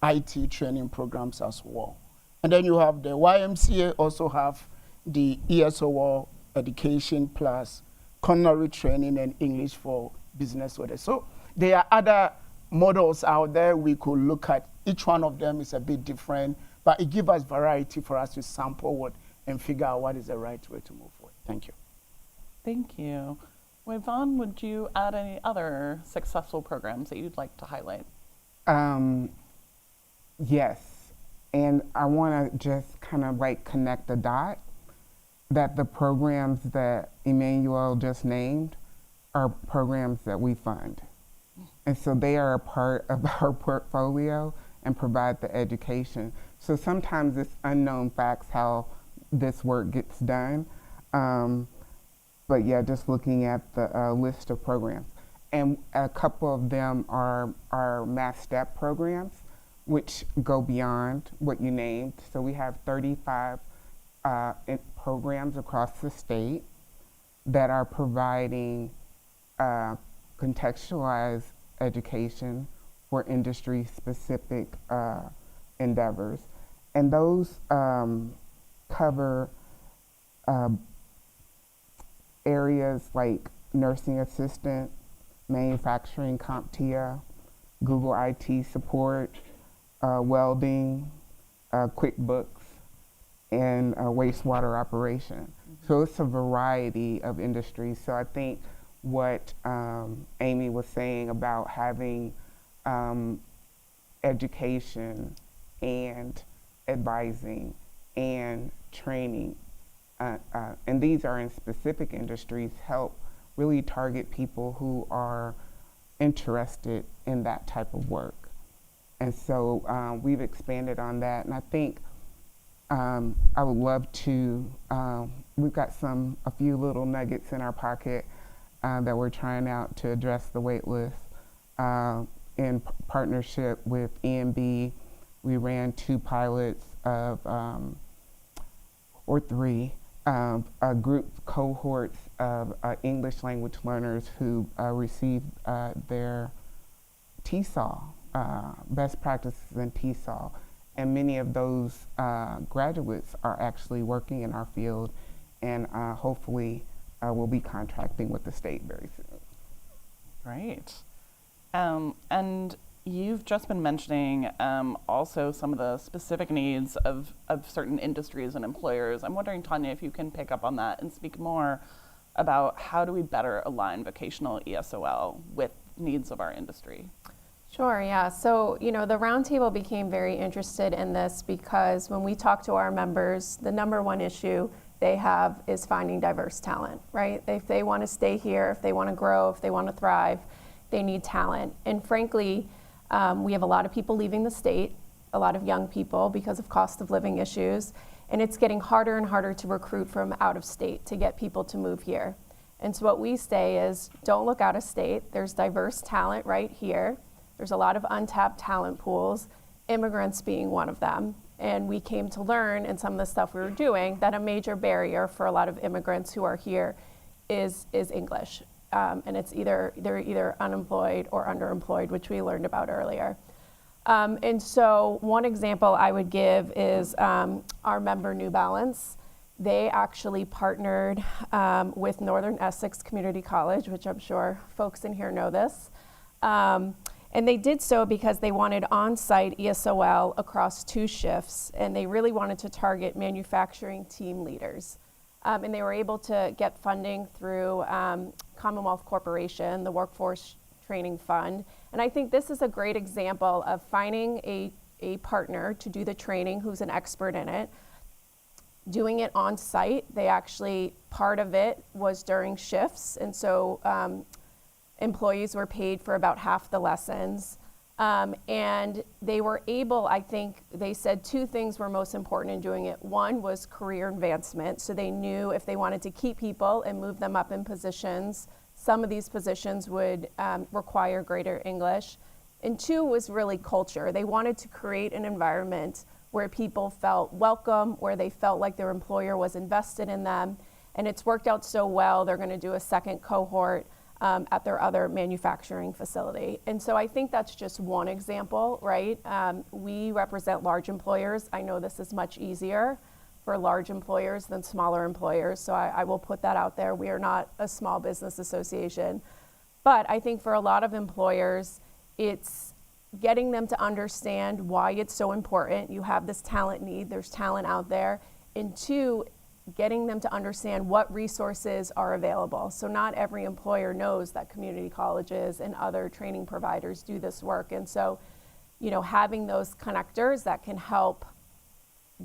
IT training programs as well. And then you have the YMCA also have the ESOL education plus culinary training and English for business owners. So there are other models out there we could look at. Each one of them is a bit different, but it gives us variety for us to sample what and figure out what is the right way to move forward. Thank you. Thank you. Yvonne, would you add any other successful programs that you'd like to highlight? Yes, and I want to just kind of like connect the dot that the programs that Emmanuel just named are programs that we fund. And so they are a part of our portfolio and provide the education. So sometimes it's unknown facts how this work gets done. But yeah, just looking at the list of programs. And a couple of them are Mass Step programs, which go beyond what you named. So we have 35 programs across the state that are providing contextualized education for industry-specific endeavors. And those cover areas like nursing assistant, manufacturing CompTIA, Google IT support, welding, QuickBooks, and wastewater operation. Mm-hmm. So it's a variety of industries. So I think what Amy was saying about having education and advising and training, and these are in specific industries, help really target people who are interested in that type of work. And so we've expanded on that, and I think I would love to, we've got a few little nuggets in our pocket that we're trying out to address the wait list. In partnership with EMB, we ran 2 pilots of, or 3, group cohorts of English language learners who received their TESOL, best practices in TESOL. And many of those graduates are actually working in our field, and hopefully we'll be contracting with the state very soon. Great. And you've just been mentioning also some of the specific needs of certain industries and employers. I'm wondering, Tanya, if you can pick up on that and speak more about how do we better align vocational ESOL with needs of our industry? Sure, yeah. So, the roundtable became very interested in this because when we talk to our members, the number one issue they have is finding diverse talent, right? If they want to stay here, if they want to grow, if they want to thrive, they need talent. And frankly, we have a lot of people leaving the state, a lot of young people because of cost of living issues, and it's getting harder and harder to recruit from out of state to get people to move here. And so what we say is, don't look out of state. There's diverse talent right here. There's a lot of untapped talent pools, immigrants being one of them. And we came to learn in some of the stuff we were doing that a major barrier for a lot of immigrants who are here is English. And it's they're either unemployed or underemployed, which we learned about earlier. And so one example I would give is our member New Balance. They actually partnered with Northern Essex Community College, which I'm sure folks in here know this. And they did so because they wanted on-site ESOL across 2 shifts, and they really wanted to target manufacturing team leaders. And they were able to get funding through Commonwealth Corporation, the Workforce Training Fund. And I think this is a great example of finding a partner to do the training who's an expert in it, doing it on site. They actually, part of it was during shifts, and so employees were paid for about half the lessons. And they were able, I think, they said 2 things were most important in doing it. One was career advancement, so they knew if they wanted to keep people and move them up in positions, some of these positions would require greater English. And 2 was really culture. They wanted to create an environment where people felt welcome, where they felt like their employer was invested in them. And it's worked out so well, they're gonna do a second cohort at their other manufacturing facility. And so I think that's just one example, right? We represent large employers. I know this is much easier for large employers than smaller employers, so I will put that out there. We are not a small business association. But I think for a lot of employers, it's getting them to understand why it's so important. You have this talent need, there's talent out there. And 2, getting them to understand what resources are available. So not every employer knows that community colleges and other training providers do this work. And so, having those connectors that can help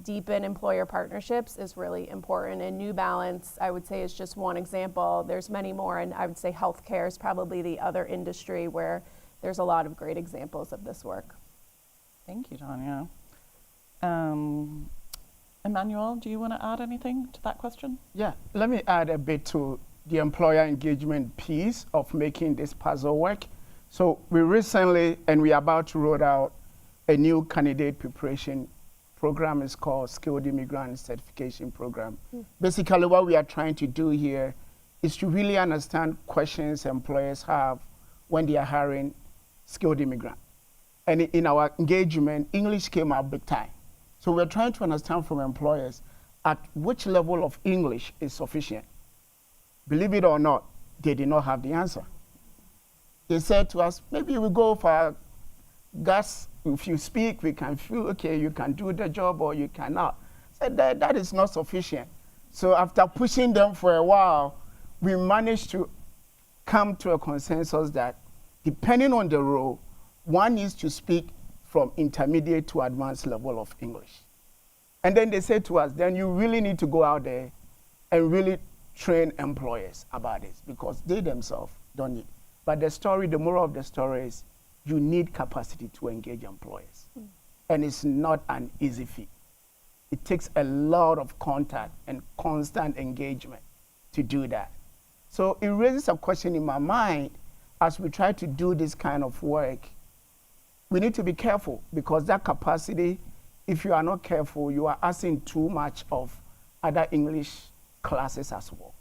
deepen employer partnerships is really important. And New Balance, I would say, is just one example. There's many more, and I would say healthcare is probably the other industry where there's a lot of great examples of this work. Thank you, Tanya. Emmanuel, do you want to add anything to that question? Yeah, let me add a bit to the employer engagement piece of making this puzzle work. So we recently, and we are about to roll out a new candidate preparation program. It's called Skilled Immigrant Certification Program. Basically, what we are trying to do here is to really understand questions employers have when they are hiring skilled immigrant. And in our engagement, English came up big time. So we're trying to understand from employers at which level of English is sufficient. Believe it or not, they did not have the answer. They said to us, maybe we go for gas. If you speak, we can feel, okay, you can do the job or you cannot. Said that is not sufficient. So after pushing them for a while, we managed to come to a consensus that depending on the role, one needs to speak from intermediate to advanced level of English. And then they said to us, then you really need to go out there and really train employers about this because they themselves don't need. But the moral of the story is you need capacity to engage employers. And it's not an easy feat. It takes a lot of contact and constant engagement to do that. So it raises a question in my mind as we try to do this kind of work. We need to be careful because that capacity, if you are not careful, you are asking too much of other English classes as well.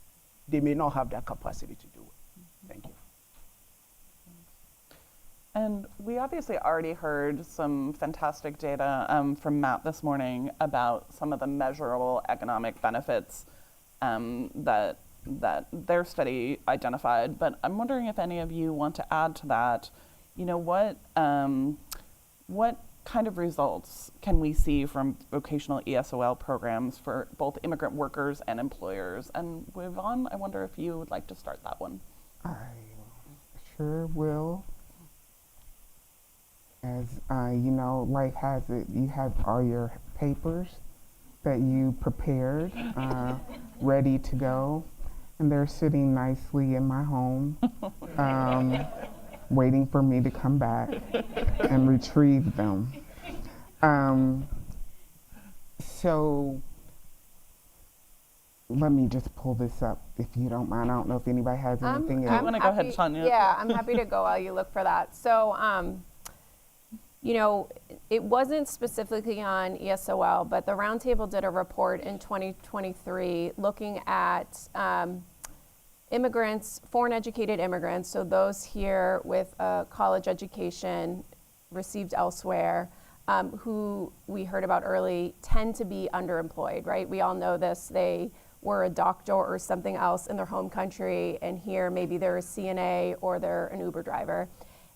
They may not have that capacity to do it. Thank you. And we obviously already heard some fantastic data from Matt this morning about some of the measurable economic benefits that their study identified. But I'm wondering if any of you want to add to that. What kind of results can we see from vocational ESOL programs for both immigrant workers and employers? And Yvonne, I wonder if you would like to start that one. I sure will. As life has it, you have all your papers that you prepared, ready to go. And they're sitting nicely in my home, waiting for me to come back and retrieve them. So let me just pull this up, if you don't mind. I don't know if anybody has anything else. I'm wanna go ahead, Tanya? Yeah, I'm happy to go while you look for that. So, you know, it wasn't specifically on ESOL, but the Roundtable did a report in 2023 looking at immigrants, foreign educated immigrants, so those here with a college education received elsewhere, who we heard about early, tend to be underemployed, right? We all know this. They were a doctor or something else in their home country, and here maybe they're a CNA or they're an Uber driver.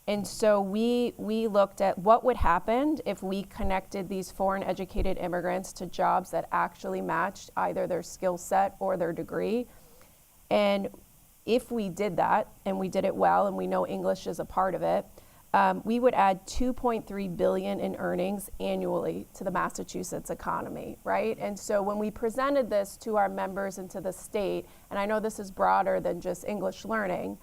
And so we looked at what would happen if we connected these foreign educated immigrants to jobs that actually matched either their skill set or their degree. And if we did that, and we did it well, and we know English is a part of it, we would add $2.3 billion in earnings annually to the Massachusetts economy, right? And so when we presented this to our members and to the state, and I know this is broader than just English learning,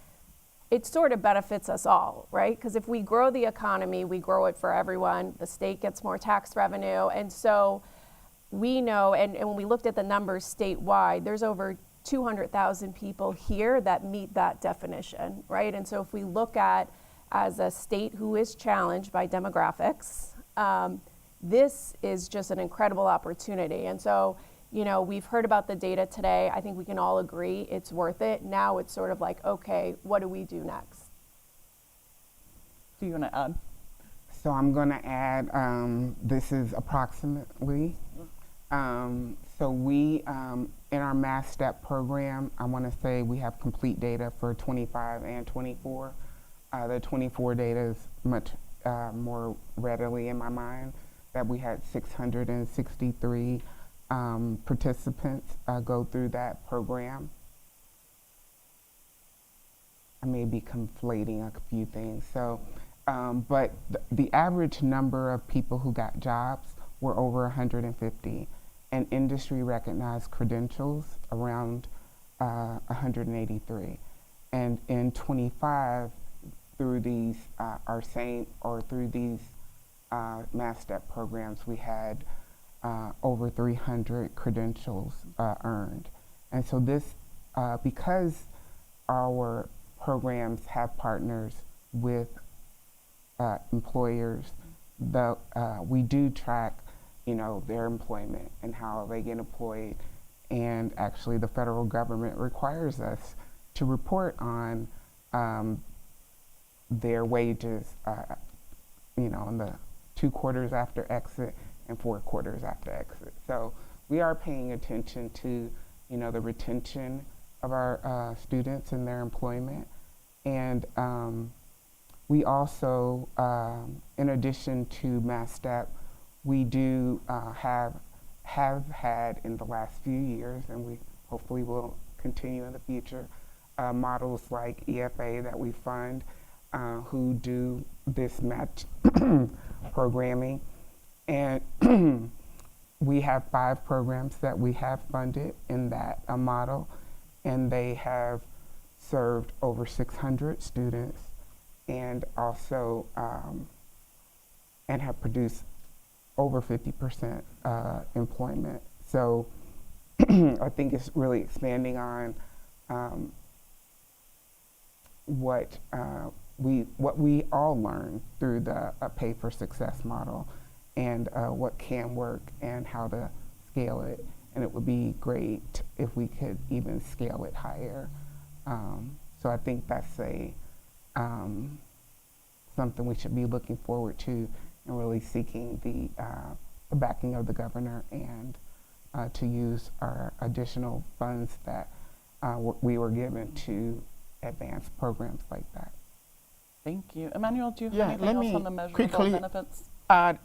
it sort of benefits us all, right? Because if we grow the economy, we grow it for everyone. The state gets more tax revenue. And so we know, and when we looked at the numbers statewide, there's over 200,000 people here that meet that definition, right? And so if we look at, as a state who is challenged by demographics, this is just an incredible opportunity. And so, you know, we've heard about the data today. I think we can all agree it's worth it. Now it's sort of like, okay, what do we do next? Do you want to add? So I'm going to add, this is approximately. So we, in our Mass Step program, I want to say we have complete data for 25 and 24. The 24 data is much more readily in my mind, that we had 663 participants go through that program. I may be conflating a few things. So, but the average number of people who got jobs were over 150, and industry recognized credentials around 183. And in 25, through these through these Mass Step programs, we had over 300 credentials earned. And so this, because our programs have partners with employers, we do track, you know, their employment and how they get employed. And actually the federal government requires us to report on their wages, you know, in the 2 quarters after exit and 4 quarters after exit. So we are paying attention to, you know, the retention of our students and their employment. And we also, in addition to Mass Step, we do have had in the last few years, and we hopefully will continue in the future, models like EFA that we fund, who do this match programming. And we have 5 programs that we have funded in that model, and they have served over 600 students, and also and have produced over 50% employment. So I think it's really expanding on what we all learned through the Pay for Success model, and what can work and how to scale it. And it would be great if we could even scale it higher. So I think that's something we should be looking forward to, and really seeking the backing of the governor, and to use our additional funds that we were given to advance programs like that. Thank you. Emmanuel, do you have Yeah, anything let else me on the measurable quickly benefits? add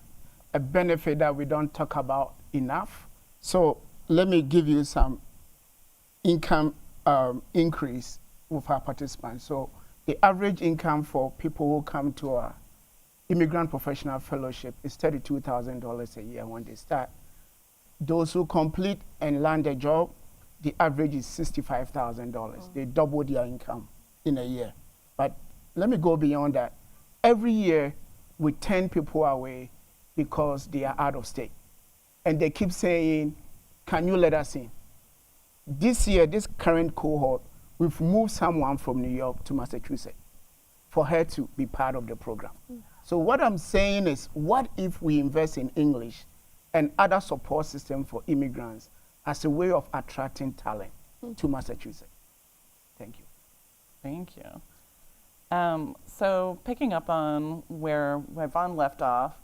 a benefit that we don't talk about enough. So let me give you some income increase with our participants. So the average income for people who come to our Immigrant Professional Fellowship is $32,000 a year when they start. Those who complete and land a job, the average is $65,000. They double their income in a year. But let me go beyond that. Every year, we turn people away because they are out of state. And they keep saying, can you let us in? This year, this current cohort, we've moved someone from New York to Massachusetts for her to be part of the program. So what I'm saying is, what if we invest in English and other support systems for immigrants as a way of attracting talent to Massachusetts? Thank you. Thank you. So picking up on where Yvonne left off,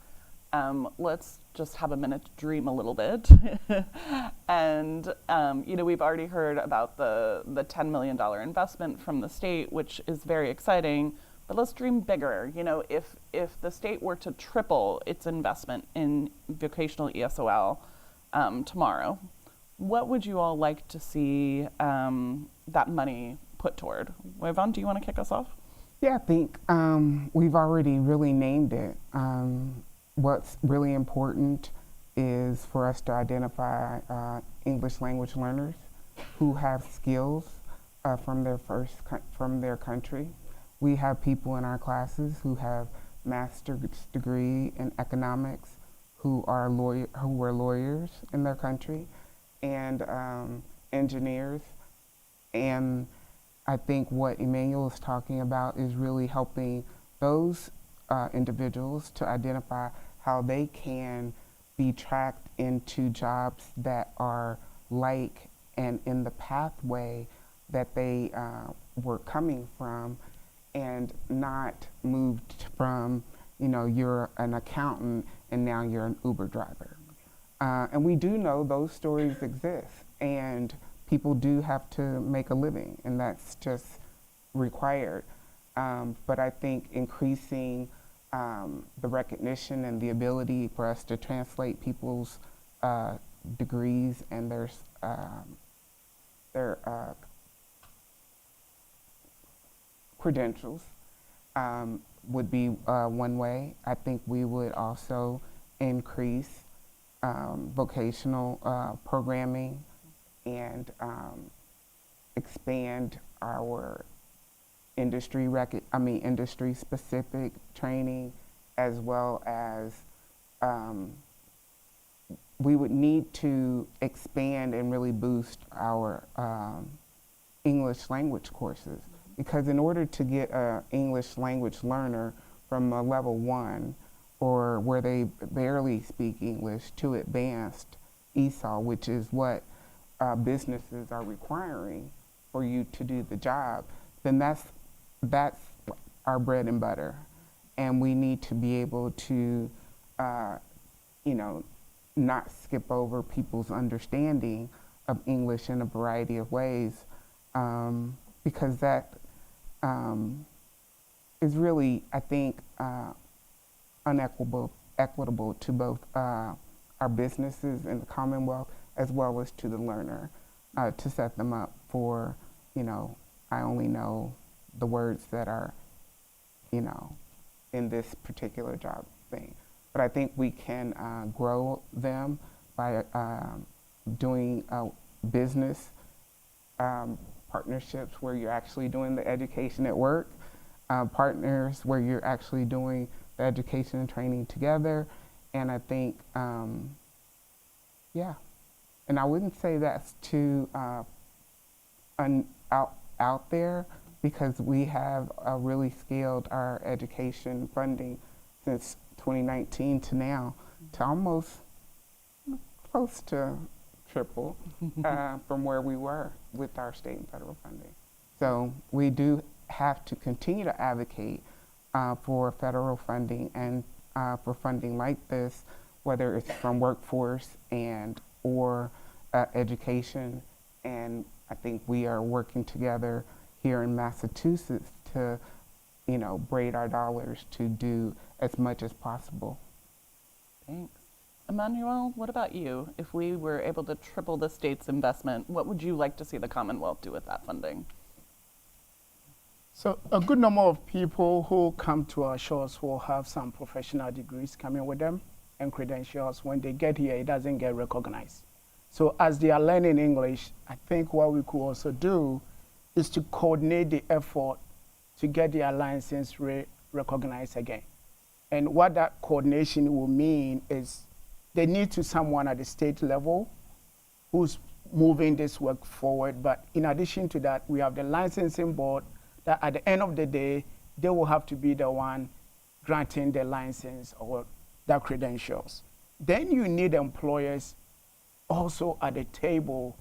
let's just have a minute to dream a little bit. And, we've already heard about the $10 million investment from the state, which is very exciting, but let's dream bigger. If the state were to triple its investment in vocational ESOL tomorrow, what would you all like to see that money put toward? Yvonne, do you want to kick us off? Yeah, I think we've already really named it. What's really important is for us to identify English language learners who have skills from their country. We have people in our classes who have master's degree in economics who were lawyers in their country, and engineers. And I think what Emmanuel is talking about is really helping those individuals to identify how they can be tracked into jobs that are like and in the pathway that they were coming from, and not moved from, you're an accountant and now you're an Uber driver. And we do know those stories exist, and people do have to make a living, and that's just required. But I think increasing the recognition and the ability for us to translate people's degrees and their credentials would be one way. I think we would also increase vocational programming and expand our industry-specific training, as well as we would need to expand and really boost our English language courses. Because in order to get an English language learner from a level 1, or where they barely speak English, to advanced ESOL, which is what businesses are requiring for you to do the job, then that's our bread and butter. And we need to be able to, not skip over people's understanding of English in a variety of ways, because that is really, I think, equitable to both our businesses in the Commonwealth as well as to the learner, to set them up for, I only know the words that are, in this particular job thing. But I think we can grow them by doing business partnerships where you're actually doing the education at work, partners where you're actually doing the education and training together. And I think, and I wouldn't say that's too out there, because we have really scaled our education funding since 2019 to now to almost close to triple from where we were with our state and federal funding. So we do have to continue to advocate for federal funding and for funding like this, whether it's from workforce and or education. And I think we are working together here in Massachusetts to, braid our dollars to do as much as possible. Thanks. Emmanuel, what about you? If we were able to triple the state's investment, what would you like to see the Commonwealth do with that funding? So a good number of people who come to our shores will have some professional degrees coming with them and credentials. When they get here, it doesn't get recognized. So as they are learning English, I think what we could also do is to coordinate the effort to get their license recognized again. And what that coordination will mean is they need to someone at the state level who's moving this work forward. But in addition to that, we have the licensing board that at the end of the day, they will have to be the one granting the license or the credentials. Then you need employers also at the table.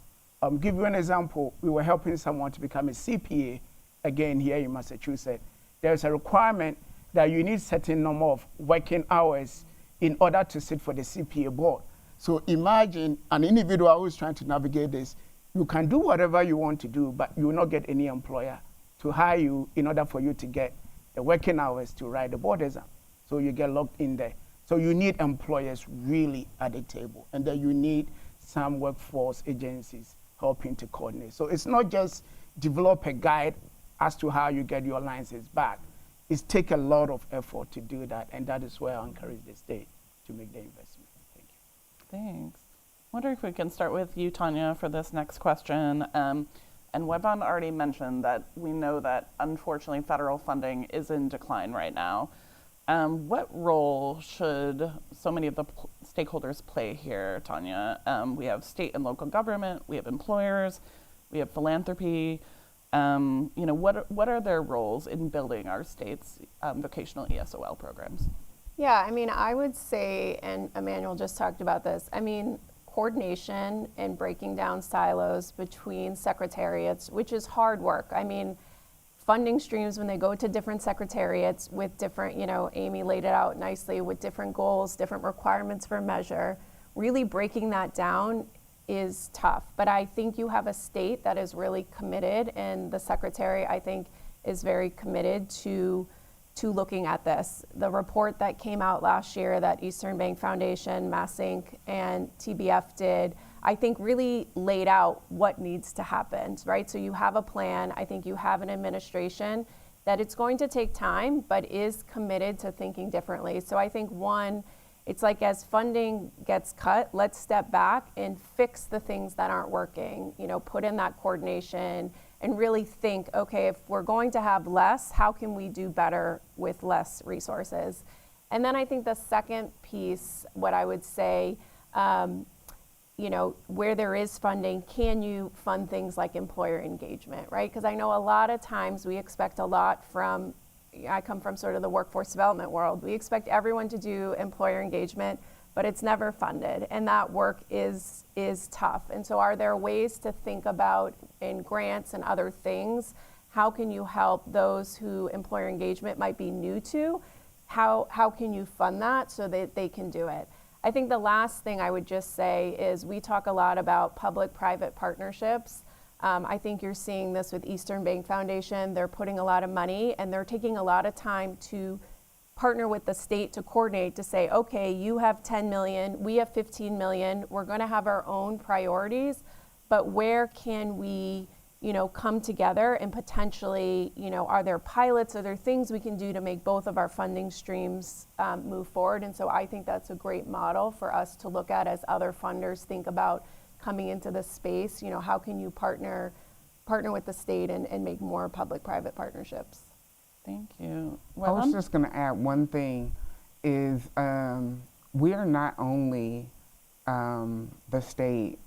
Give you an example. We were helping someone to become a CPA, again here in Massachusetts. There's a requirement that you need certain number of working hours in order to sit for the CPA board. So imagine an individual who is trying to navigate this. You can do whatever you want to do, but you will not get any employer to hire you in order for you to get the working hours to write the board exam. So you get locked in there. So you need employers really at the table. And then you need some workforce agencies helping to coordinate. So it's not just develop a guide as to how you get your license back. It's take a lot of effort to do that. And that is where I encourage the state to make the investment. Thank you. Thanks. I wonder if we can start with you, Tanya, for this next question. And Weban already mentioned that we know that, unfortunately, federal funding is in decline right now. What role should so many of the stakeholders play here, Tanya? We have state and local government, we have employers, we have philanthropy. What are their roles in building our state's vocational ESOL programs? Yeah, I mean, I would say, and Emmanuel just talked about this, I mean, coordination and breaking down silos between secretariats, which is hard work. I mean, funding streams, when they go to different secretariats with different, Amy laid it out nicely, with different goals, different requirements for measure, really breaking that down is tough. But I think you have a state that is really committed, and the secretary, I think, is very committed to looking at this. The report that came out last year that Eastern Bank Foundation, MassInc, and TBF did, I think really laid out what needs to happen, right? So you have a plan. I think you have an administration that it's going to take time, but is committed to thinking differently. So I think one, it's like as funding gets cut, let's step back and fix the things that aren't working, put in that coordination and really think, okay, if we're going to have less, how can we do better with less resources? And then I think the second piece, what I would say, where there is funding, can you fund things like employer engagement, right? Because I know a lot of times we expect a lot from, I come from sort of the workforce development world. We expect everyone to do employer engagement, but it's never funded, and that work is tough. And so are there ways to think about, in grants and other things, how can you help those who employer engagement might be new to? How can you fund that so that they can do it? I think the last thing I would just say is we talk a lot about public-private partnerships. I think you're seeing this with Eastern Bank Foundation. They're putting a lot of money, and they're taking a lot of time to partner with the state to coordinate to say, okay, you have 10 million, we have 15 million, we're going to have our own priorities, but where can we, come together and potentially, are there pilots, are there things we can do to make both of our funding streams move forward? And so I think that's a great model for us to look at as other funders think about coming into this space. How can you partner with the state and make more public-private partnerships? Thank you. I was just going to add one thing is we are not only the state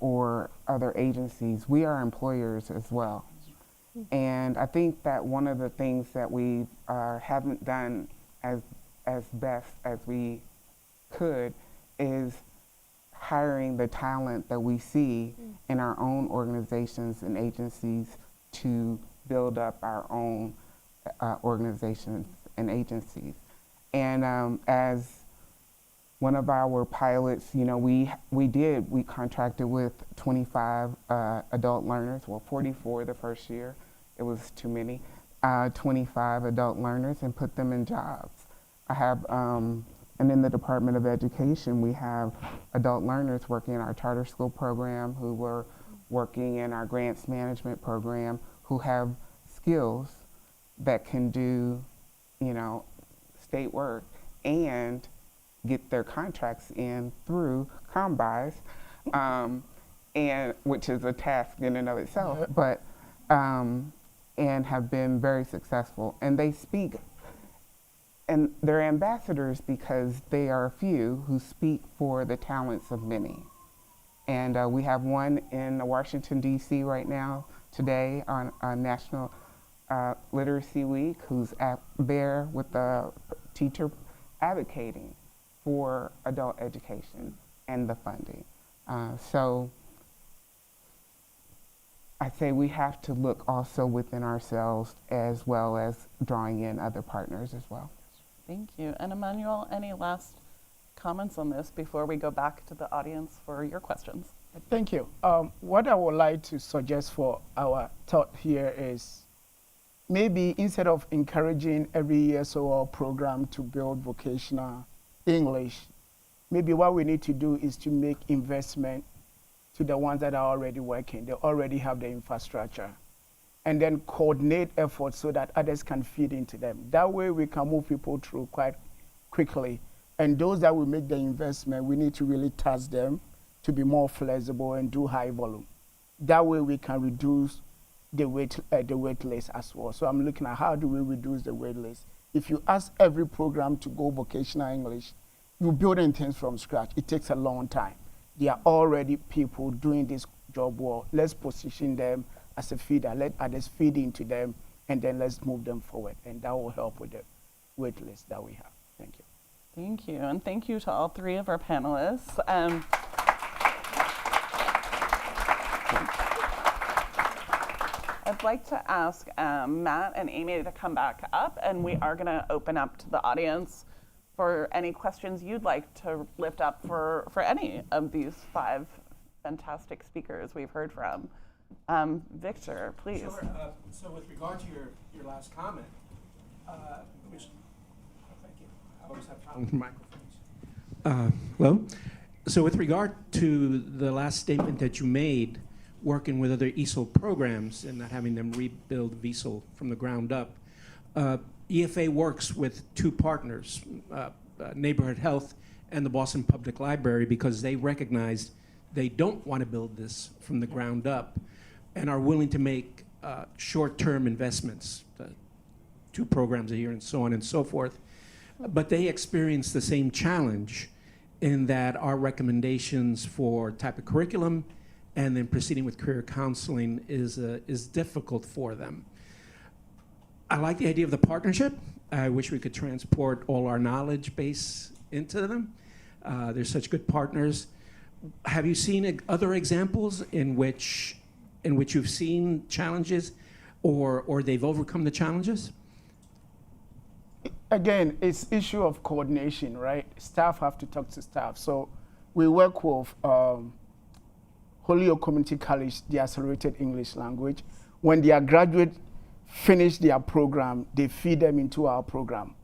or other agencies, we are employers as well. And I think that one of the things that we haven't done as best as we could is hiring the talent that we see in our own organizations and agencies to build up our own organizations and agencies. And as one of our pilots, we contracted with 25 adult learners, 44 the first year, it was too many, 25 adult learners, and put them in jobs. I have, and in the Department of Education, we have adult learners working in our charter school program, who were working in our grants management program, who have skills that can do, state work and get their contracts in through combis. and which is a task in and of itself, but and have been very successful. And they speak, and they're ambassadors because they are few who speak for the talents of many. And we have one in Washington, D.C. right now, today on National Literacy Week, who's there with the teacher advocating for adult education and the funding. So I say we have to look also within ourselves as well as drawing in other partners as well. Thank you. And Emmanuel, any last comments on this before we go back to the audience for your questions? Thank you. What I would like to suggest for our thought here is maybe instead of encouraging every ESOL program to build vocational English, maybe what we need to do is to make investment to the ones that are already working. They already have the infrastructure. And then coordinate efforts so that others can feed into them. That way we can move people through quite quickly. And those that will make the investment, we need to really task them to be more flexible and do high volume. That way we can reduce the wait list as well. So I'm looking at how do we reduce the wait list. If you ask every program to go vocational English, you're building things from scratch. It takes a long time. There are already people doing this job well. Let's position them as a feeder. Let others feed into them, and then let's move them forward. And that will help with the wait list that we have. Thank you. Thank you. And thank you to all three of our panelists. I'd like to ask Matt and Amy to come back up, and we are going to open up to the audience for any questions you'd like to lift up for any of these 5 fantastic speakers we've heard from. Victor, please. Sure. So with regard to your last comment, thank you. I always have problems with microphones. Hello? So with regard to the last statement that you made, working with other ESOL programs and not having them rebuild VESOL from the ground up, EFA works with 2 partners, Neighborhood Health and the Boston Public Library, because they recognized they don't want to build this from the ground up and are willing to make short-term investments, 2 programs a year and so on and so forth. But they experience the same challenge in that our recommendations for type of curriculum and then proceeding with career counseling is difficult for them. I like the idea of the partnership. I wish we could transport all our knowledge base into them. They're such good partners. Have you seen other examples in which you've seen challenges or they've overcome the challenges? Again, it's issue of coordination, right? Staff have to talk to staff. So we work with Holyoke Community College, the Accelerated English Language. When their graduates finish their program, they feed them into our program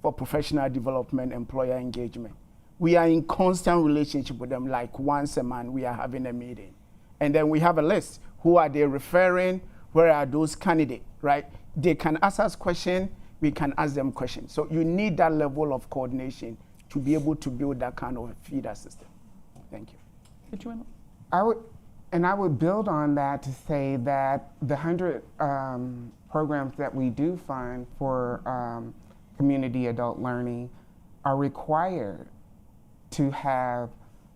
for professional development, employer engagement. We are in constant relationship with them, like once a month we are having a meeting. And then we have a list. Who are they referring? Where are those candidates, right? They can ask us questions, we can ask them questions. So you need that level of coordination to be able to build that kind of feeder system. Thank you. Did you want to? I would build on that to say that the 100 programs that we do fund for community adult learning are required to have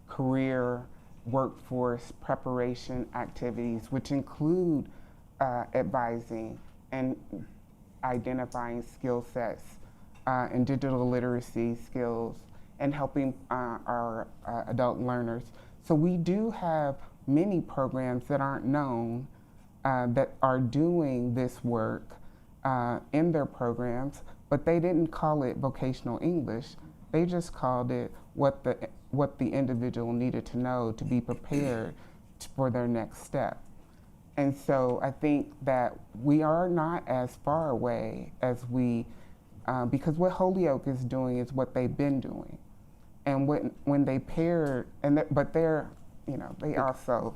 career workforce preparation activities, which include advising and identifying skill sets and digital literacy skills and helping our adult learners. So we do have many programs that aren't known that are doing this work in their programs, but they didn't call it vocational English. They just called it what the individual needed to know to be prepared for their next step. And so I think that we are not as far away as we, because what Holyoke is doing is what they've been doing. And when they paired, but they're, they also,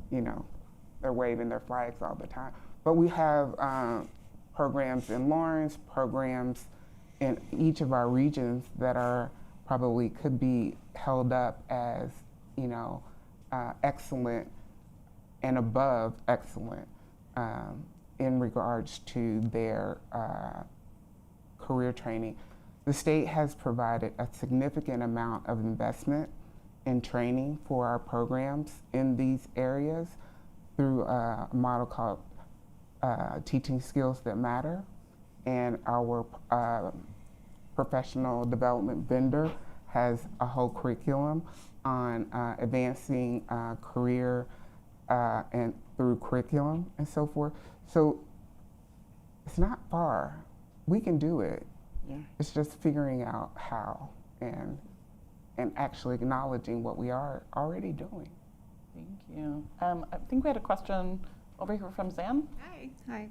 they're waving their flags all the time. But we have programs in Lawrence, programs in each of our regions that are probably could be held up as, excellent and above excellent in regards to their career training. The state has provided a significant amount of investment in training for our programs in these areas through a model called Teaching Skills That Matter. And our professional development vendor has a whole curriculum on advancing career and through curriculum and so forth. So it's not far. We can do it. Yeah. It's just figuring out how and actually acknowledging what we are already doing. Thank you. I think we had a question over here from Zam. Hi.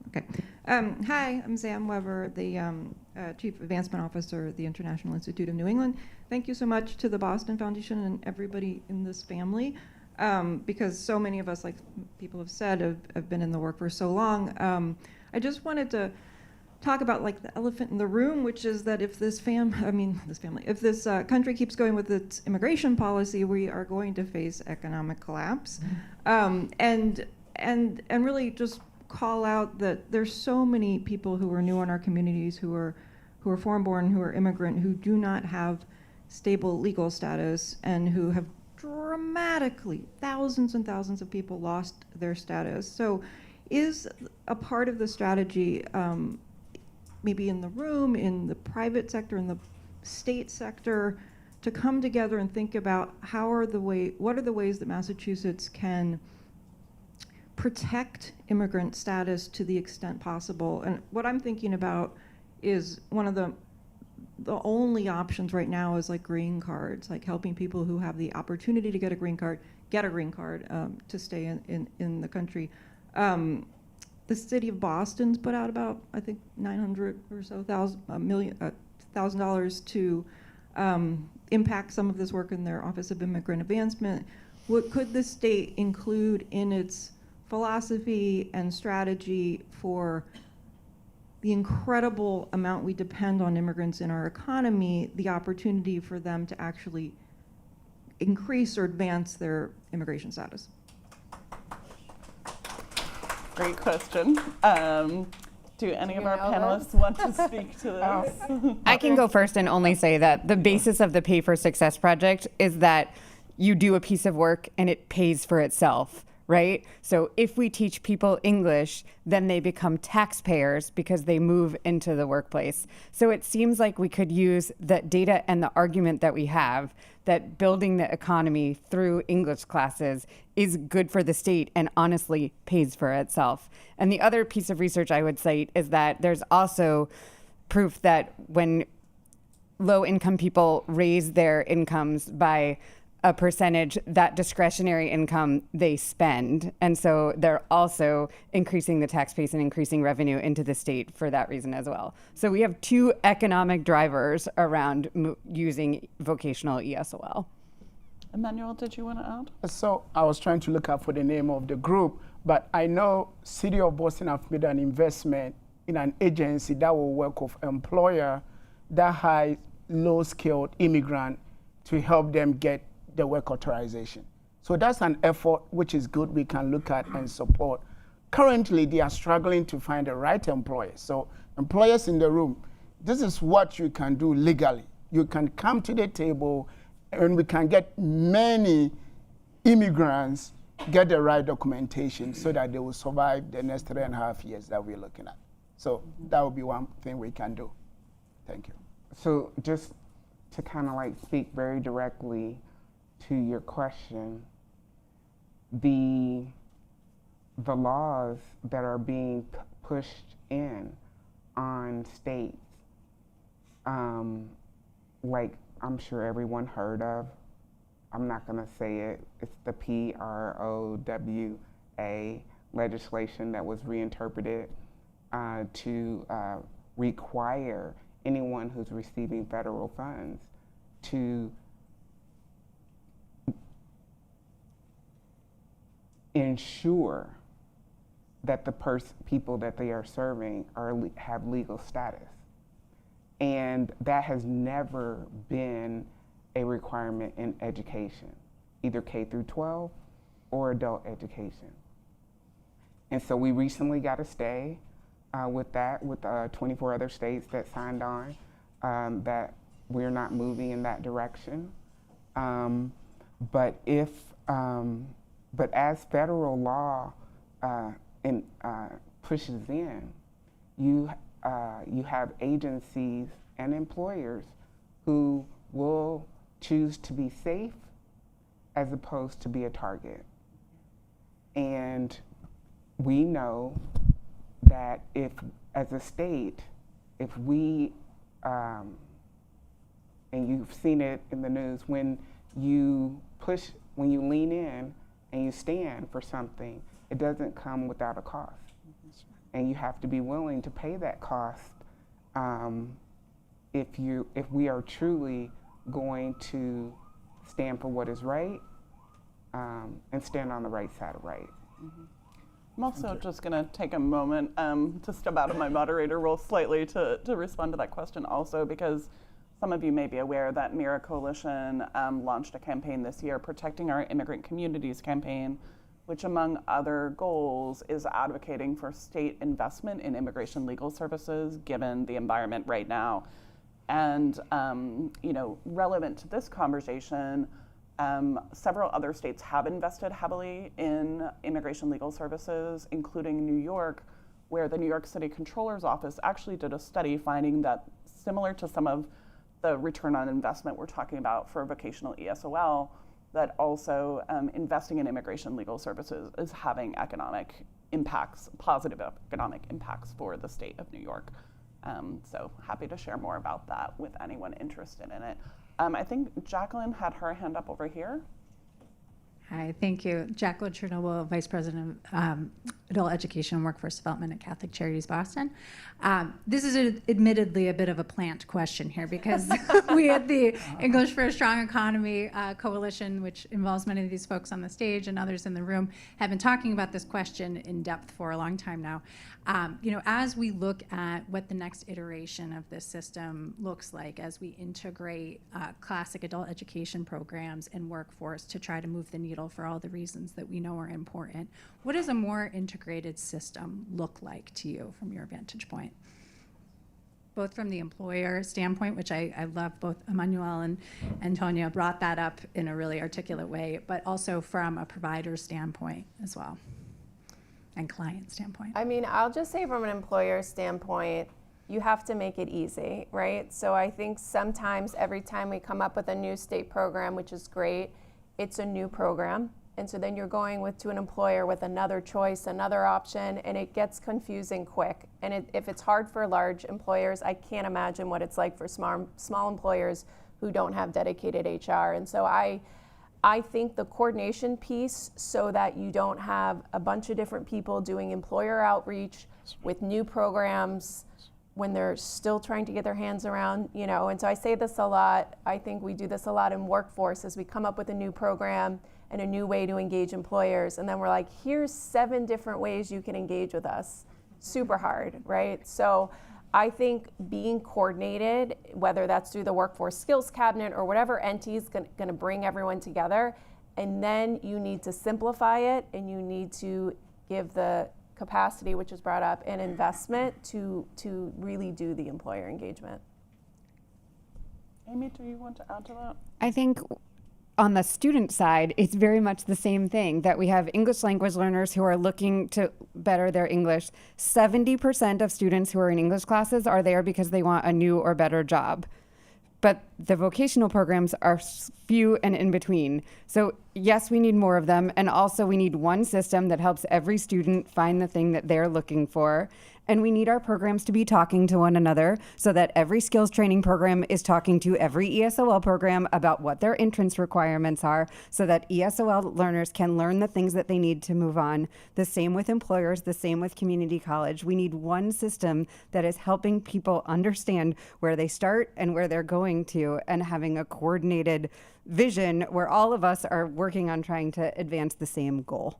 Okay. Hi, I'm Zam Weber, the Chief Advancement Officer at the International Institute of New England. Thank you so much to the Boston Foundation and everybody in this family, because so many of us, like people have said, have been in the work for so long. I just wanted to talk about like the elephant in the room, which is that if this if this country keeps going with its immigration policy, we are going to face economic collapse, and really just call out that there's so many people who are new in our communities, who are foreign-born, who are immigrant, who do not have stable legal status, and who have dramatically, thousands and thousands of people lost their status. So is a part of the strategy, maybe in the room, in the private sector, in the state sector, to come together and think about what are the ways that Massachusetts can protect immigrant status to the extent possible? And what I'm thinking about is one of the only options right now is like green cards, like helping people who have the opportunity to get a green card to stay in the country. The city of Boston's put out about, I think, $900 or so thousand dollars to impact some of this work in their Office of Immigrant Advancement. What could the state include in its philosophy and strategy for the incredible amount we depend on immigrants in our economy, the opportunity for them to actually increase or advance their immigration status? Great question. Do any of our panelists want to speak to this? I can go first and only say that the basis of the Pay for Success project is that you do a piece of work and it pays for itself, right? So if we teach people English, then they become taxpayers because they move into the workplace. So it seems like we could use the data and the argument that we have that building the economy through English classes is good for the state and honestly pays for itself. And the other piece of research I would cite is that there's also proof that when low-income people raise their incomes by a percentage, that discretionary income they spend. And so they're also increasing the tax base and increasing revenue into the state for that reason as well. So we have two economic drivers around using vocational ESOL. Emmanuel, did you want to add? So I was trying to look out for the name of the group, but I know City of Boston have made an investment in an agency that will work with employer that hires low-skilled immigrant to help them get the work authorization. So that's an effort which is good we can look at and support. Currently, they are struggling to find the right employers. So employers in the room, this is what you can do legally. You can come to the table and we can get many immigrants get the right documentation so that they will survive the next 3.5 years that we're looking at. So that would be one thing we can do. Thank you. So just to kind of like speak very directly to your question, the laws that are being pushed in on states, like I'm sure everyone heard of, I'm not going to say it, it's the PROWA legislation that was reinterpreted to require anyone who's receiving federal funds to ensure that the people that they are serving have legal status. And that has never been a requirement in education. either K through 12 or adult education. And so we recently got a stay with that, with 24 other states that signed on, that we're not moving in that direction. But as federal law pushes in, you have agencies and employers who will choose to be safe as opposed to be a target. And we know that if, as a state, if we, and you've seen it in the news, when you lean in and you stand for something, it doesn't come without a cost. And you have to be willing to pay that cost if we are truly going to stand for what is right and stand on the right side of right. I'm also just going to take a moment to step out of my moderator role slightly to respond to that question also, because some of you may be aware that Mira Coalition launched a campaign this year, Protecting Our Immigrant Communities campaign, which among other goals is advocating for state investment in immigration legal services given the environment right now. And relevant to this conversation, several other states have invested heavily in immigration legal services, including New York, where the New York City Controller's Office actually did a study finding that similar to some of the return on investment we're talking about for vocational ESOL, that also investing in immigration legal services is having economic impacts, positive economic impacts for the state of New York. So happy to share more about that with anyone interested in it. I think Jacqueline had her hand up over here. Hi, thank you. Jacqueline Chernobyl, Vice President of Adult Education and Workforce Development at Catholic Charities Boston. This is admittedly a bit of a plant question here because we at the English for a Strong Economy Coalition, which involves many of these folks on the stage and others in the room, have been talking about this question in depth for a long time now. As we look at what the next iteration of this system looks like, as we integrate classic adult education programs and workforce to try to move the needle for all the reasons that we know are important, what does a more integrated system look like to you from your vantage point? Both from the employer standpoint, which I love both Emmanuel and Antonio brought that up in a really articulate way, but also from a provider standpoint as well, and client standpoint. I mean, I'll just say from an employer standpoint, you have to make it easy, right? So I think sometimes every time we come up with a new state program, which is great, it's a new program. And so then you're going to an employer with another choice, another option, and it gets confusing quick. And if it's hard for large employers, I can't imagine what it's like for small employers who don't have dedicated HR. And so I think the coordination piece, so that you don't have a bunch of different people doing employer outreach with new programs when they're still trying to get their hands around, and so I say this a lot. I think we do this a lot in workforce as we come up with a new program and a new way to engage employers, and then we're like, here's 7 different ways you can engage with us. Super hard, right? So I think being coordinated, whether that's through the Workforce Skills Cabinet or whatever entity is going to bring everyone together, and then you need to simplify it, and you need to give the capacity, which is brought up, and investment to really do the employer engagement. Amy, do you want to add to that? I think on the student side, it's very much the same thing, that we have English language learners who are looking to better their English. 70% of students who are in English classes are there because they want a new or better job. But the vocational programs are few and in between. So yes, we need more of them. And also we need one system that helps every student find the thing that they're looking for. And we need our programs to be talking to one another so that every skills training program is talking to every ESOL program about what their entrance requirements are so that ESOL learners can learn the things that they need to move on. The same with employers, the same with community college. We need one system that is helping people understand where they start and where they're going to, and having a coordinated vision where all of us are working on trying to advance the same goal.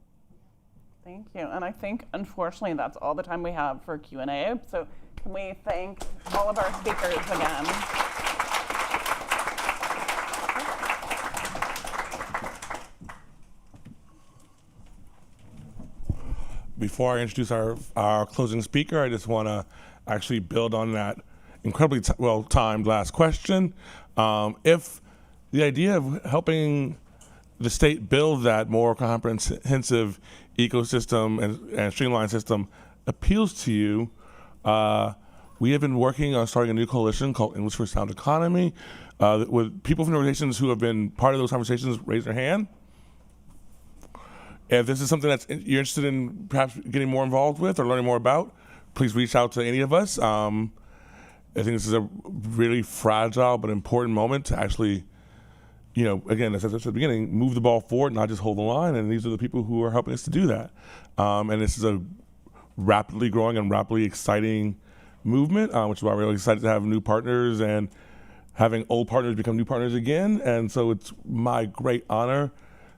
Thank you. And I think, unfortunately, that's all the time we have for Q&A. So can we thank all of our speakers again? before I introduce our closing speaker, I just want to actually build on that incredibly well-timed last question. If the idea of helping the state build that more comprehensive ecosystem and streamlined system appeals to you, we have been working on starting a new coalition called English for Sound Economy with people from organizations who have been part of those conversations. Raise their hand. If this is something that you're interested in perhaps getting more involved with or learning more about, please reach out to any of us. I think this is a really fragile but important moment to actually, again, as I said at the beginning, move the ball forward, not just hold the line. And these are the people who are helping us to do that. And this is a rapidly growing and rapidly exciting movement, which is why we're really excited to have new partners and having old partners become new partners again. And so it's my great honor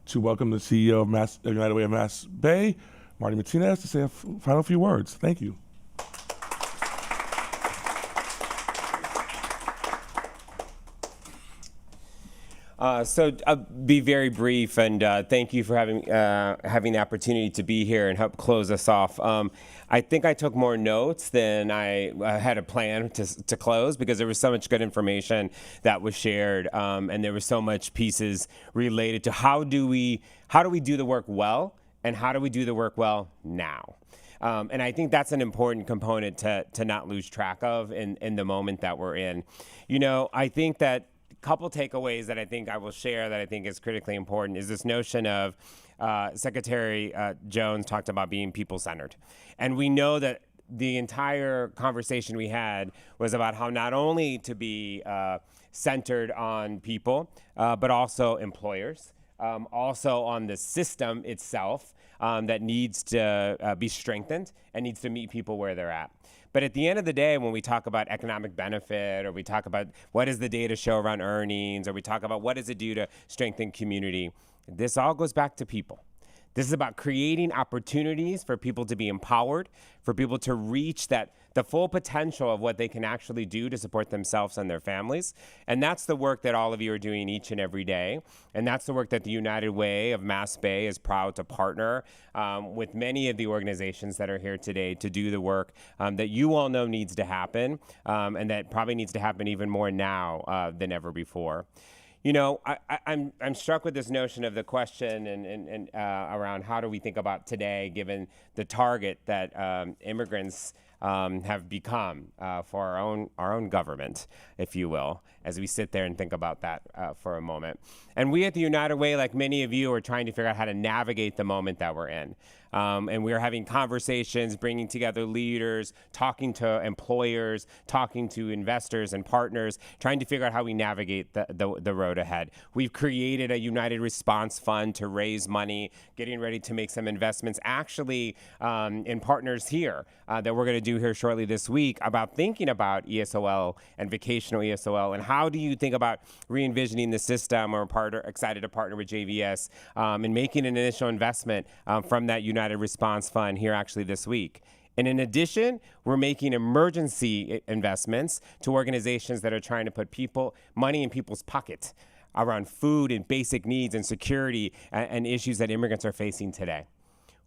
to welcome the CEO of United Way of Mass Bay, Marty Martinez, to say a final few words. Thank you. So I'll be very brief, and thank you for having the opportunity to be here and help close us off. I think I took more notes than I had a plan to close, because there was so much good information that was shared, and there were so much pieces related to how do we do the work well, and how do we do the work well now. And I think that's an important component to not lose track of in the moment that we're in. I think that couple takeaways that I think I will share that I think is critically important is this notion of Secretary Jones talked about being people-centered. And we know that the entire conversation we had was about how not only to be centered on people, but also employers, also on the system itself that needs to be strengthened and needs to meet people where they're at. But at the end of the day, when we talk about economic benefit, or we talk about what does the data show around earnings, or we talk about what does it do to strengthen community, this all goes back to people. This is about creating opportunities for people to be empowered, for people to reach the full potential of what they can actually do to support themselves and their families. And that's the work that all of you are doing each and every day. And that's the work that the United Way of Mass Bay is proud to partner with many of the organizations that are here today to do the work that you all know needs to happen, and that probably needs to happen even more now than ever before. I'm struck with this notion of the question and around how do we think about today, given the target that immigrants have become for our own government, if you will, as we sit there and think about that for a moment. And we at the United Way, like many of you, are trying to figure out how to navigate the moment that we're in. And we're having conversations, bringing together leaders, talking to employers, talking to investors and partners, trying to figure out how we navigate the road ahead. We've created a United Response Fund to raise money, getting ready to make some investments, actually in partners here that we're going to do here shortly this week, about thinking about ESOL and vocational ESOL, and how do you think about re-envisioning the system. We're excited to partner with JVS and making an initial investment from that United Response Fund here actually this week. And in addition, we're making emergency investments to organizations that are trying to put money in people's pockets around food and basic needs and security and issues that immigrants are facing today.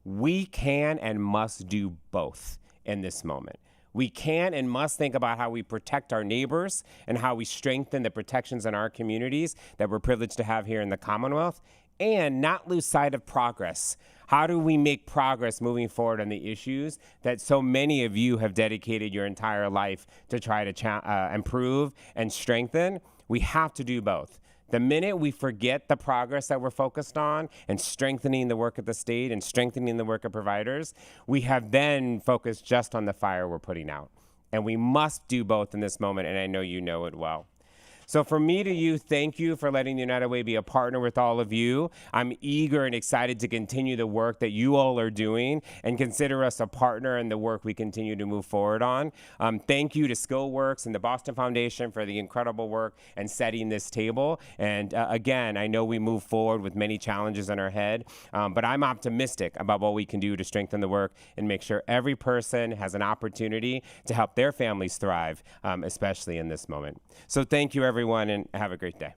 We can and must do both in this moment. We can and must think about how we protect our neighbors and how we strengthen the protections in our communities that we're privileged to have here in the Commonwealth, and not lose sight of progress. How do we make progress moving forward on the issues that so many of you have dedicated your entire life to try to improve and strengthen? We have to do both. The minute we forget the progress that we're focused on and strengthening the work of the state and strengthening the work of providers, we have then focused just on the fire we're putting out. And we must do both in this moment, and I know you know it well. So from me to you, thank you for letting the United Way be a partner with all of you. I'm eager and excited to continue the work that you all are doing and consider us a partner in the work we continue to move forward on. Thank you to SkillWorks and the Boston Foundation for the incredible work and setting this table. And again, I know we move forward with many challenges in our head, but I'm optimistic about what we can do to strengthen the work and make sure every person has an opportunity to help their families thrive, especially in this moment. So thank you, everyone, and have a great day.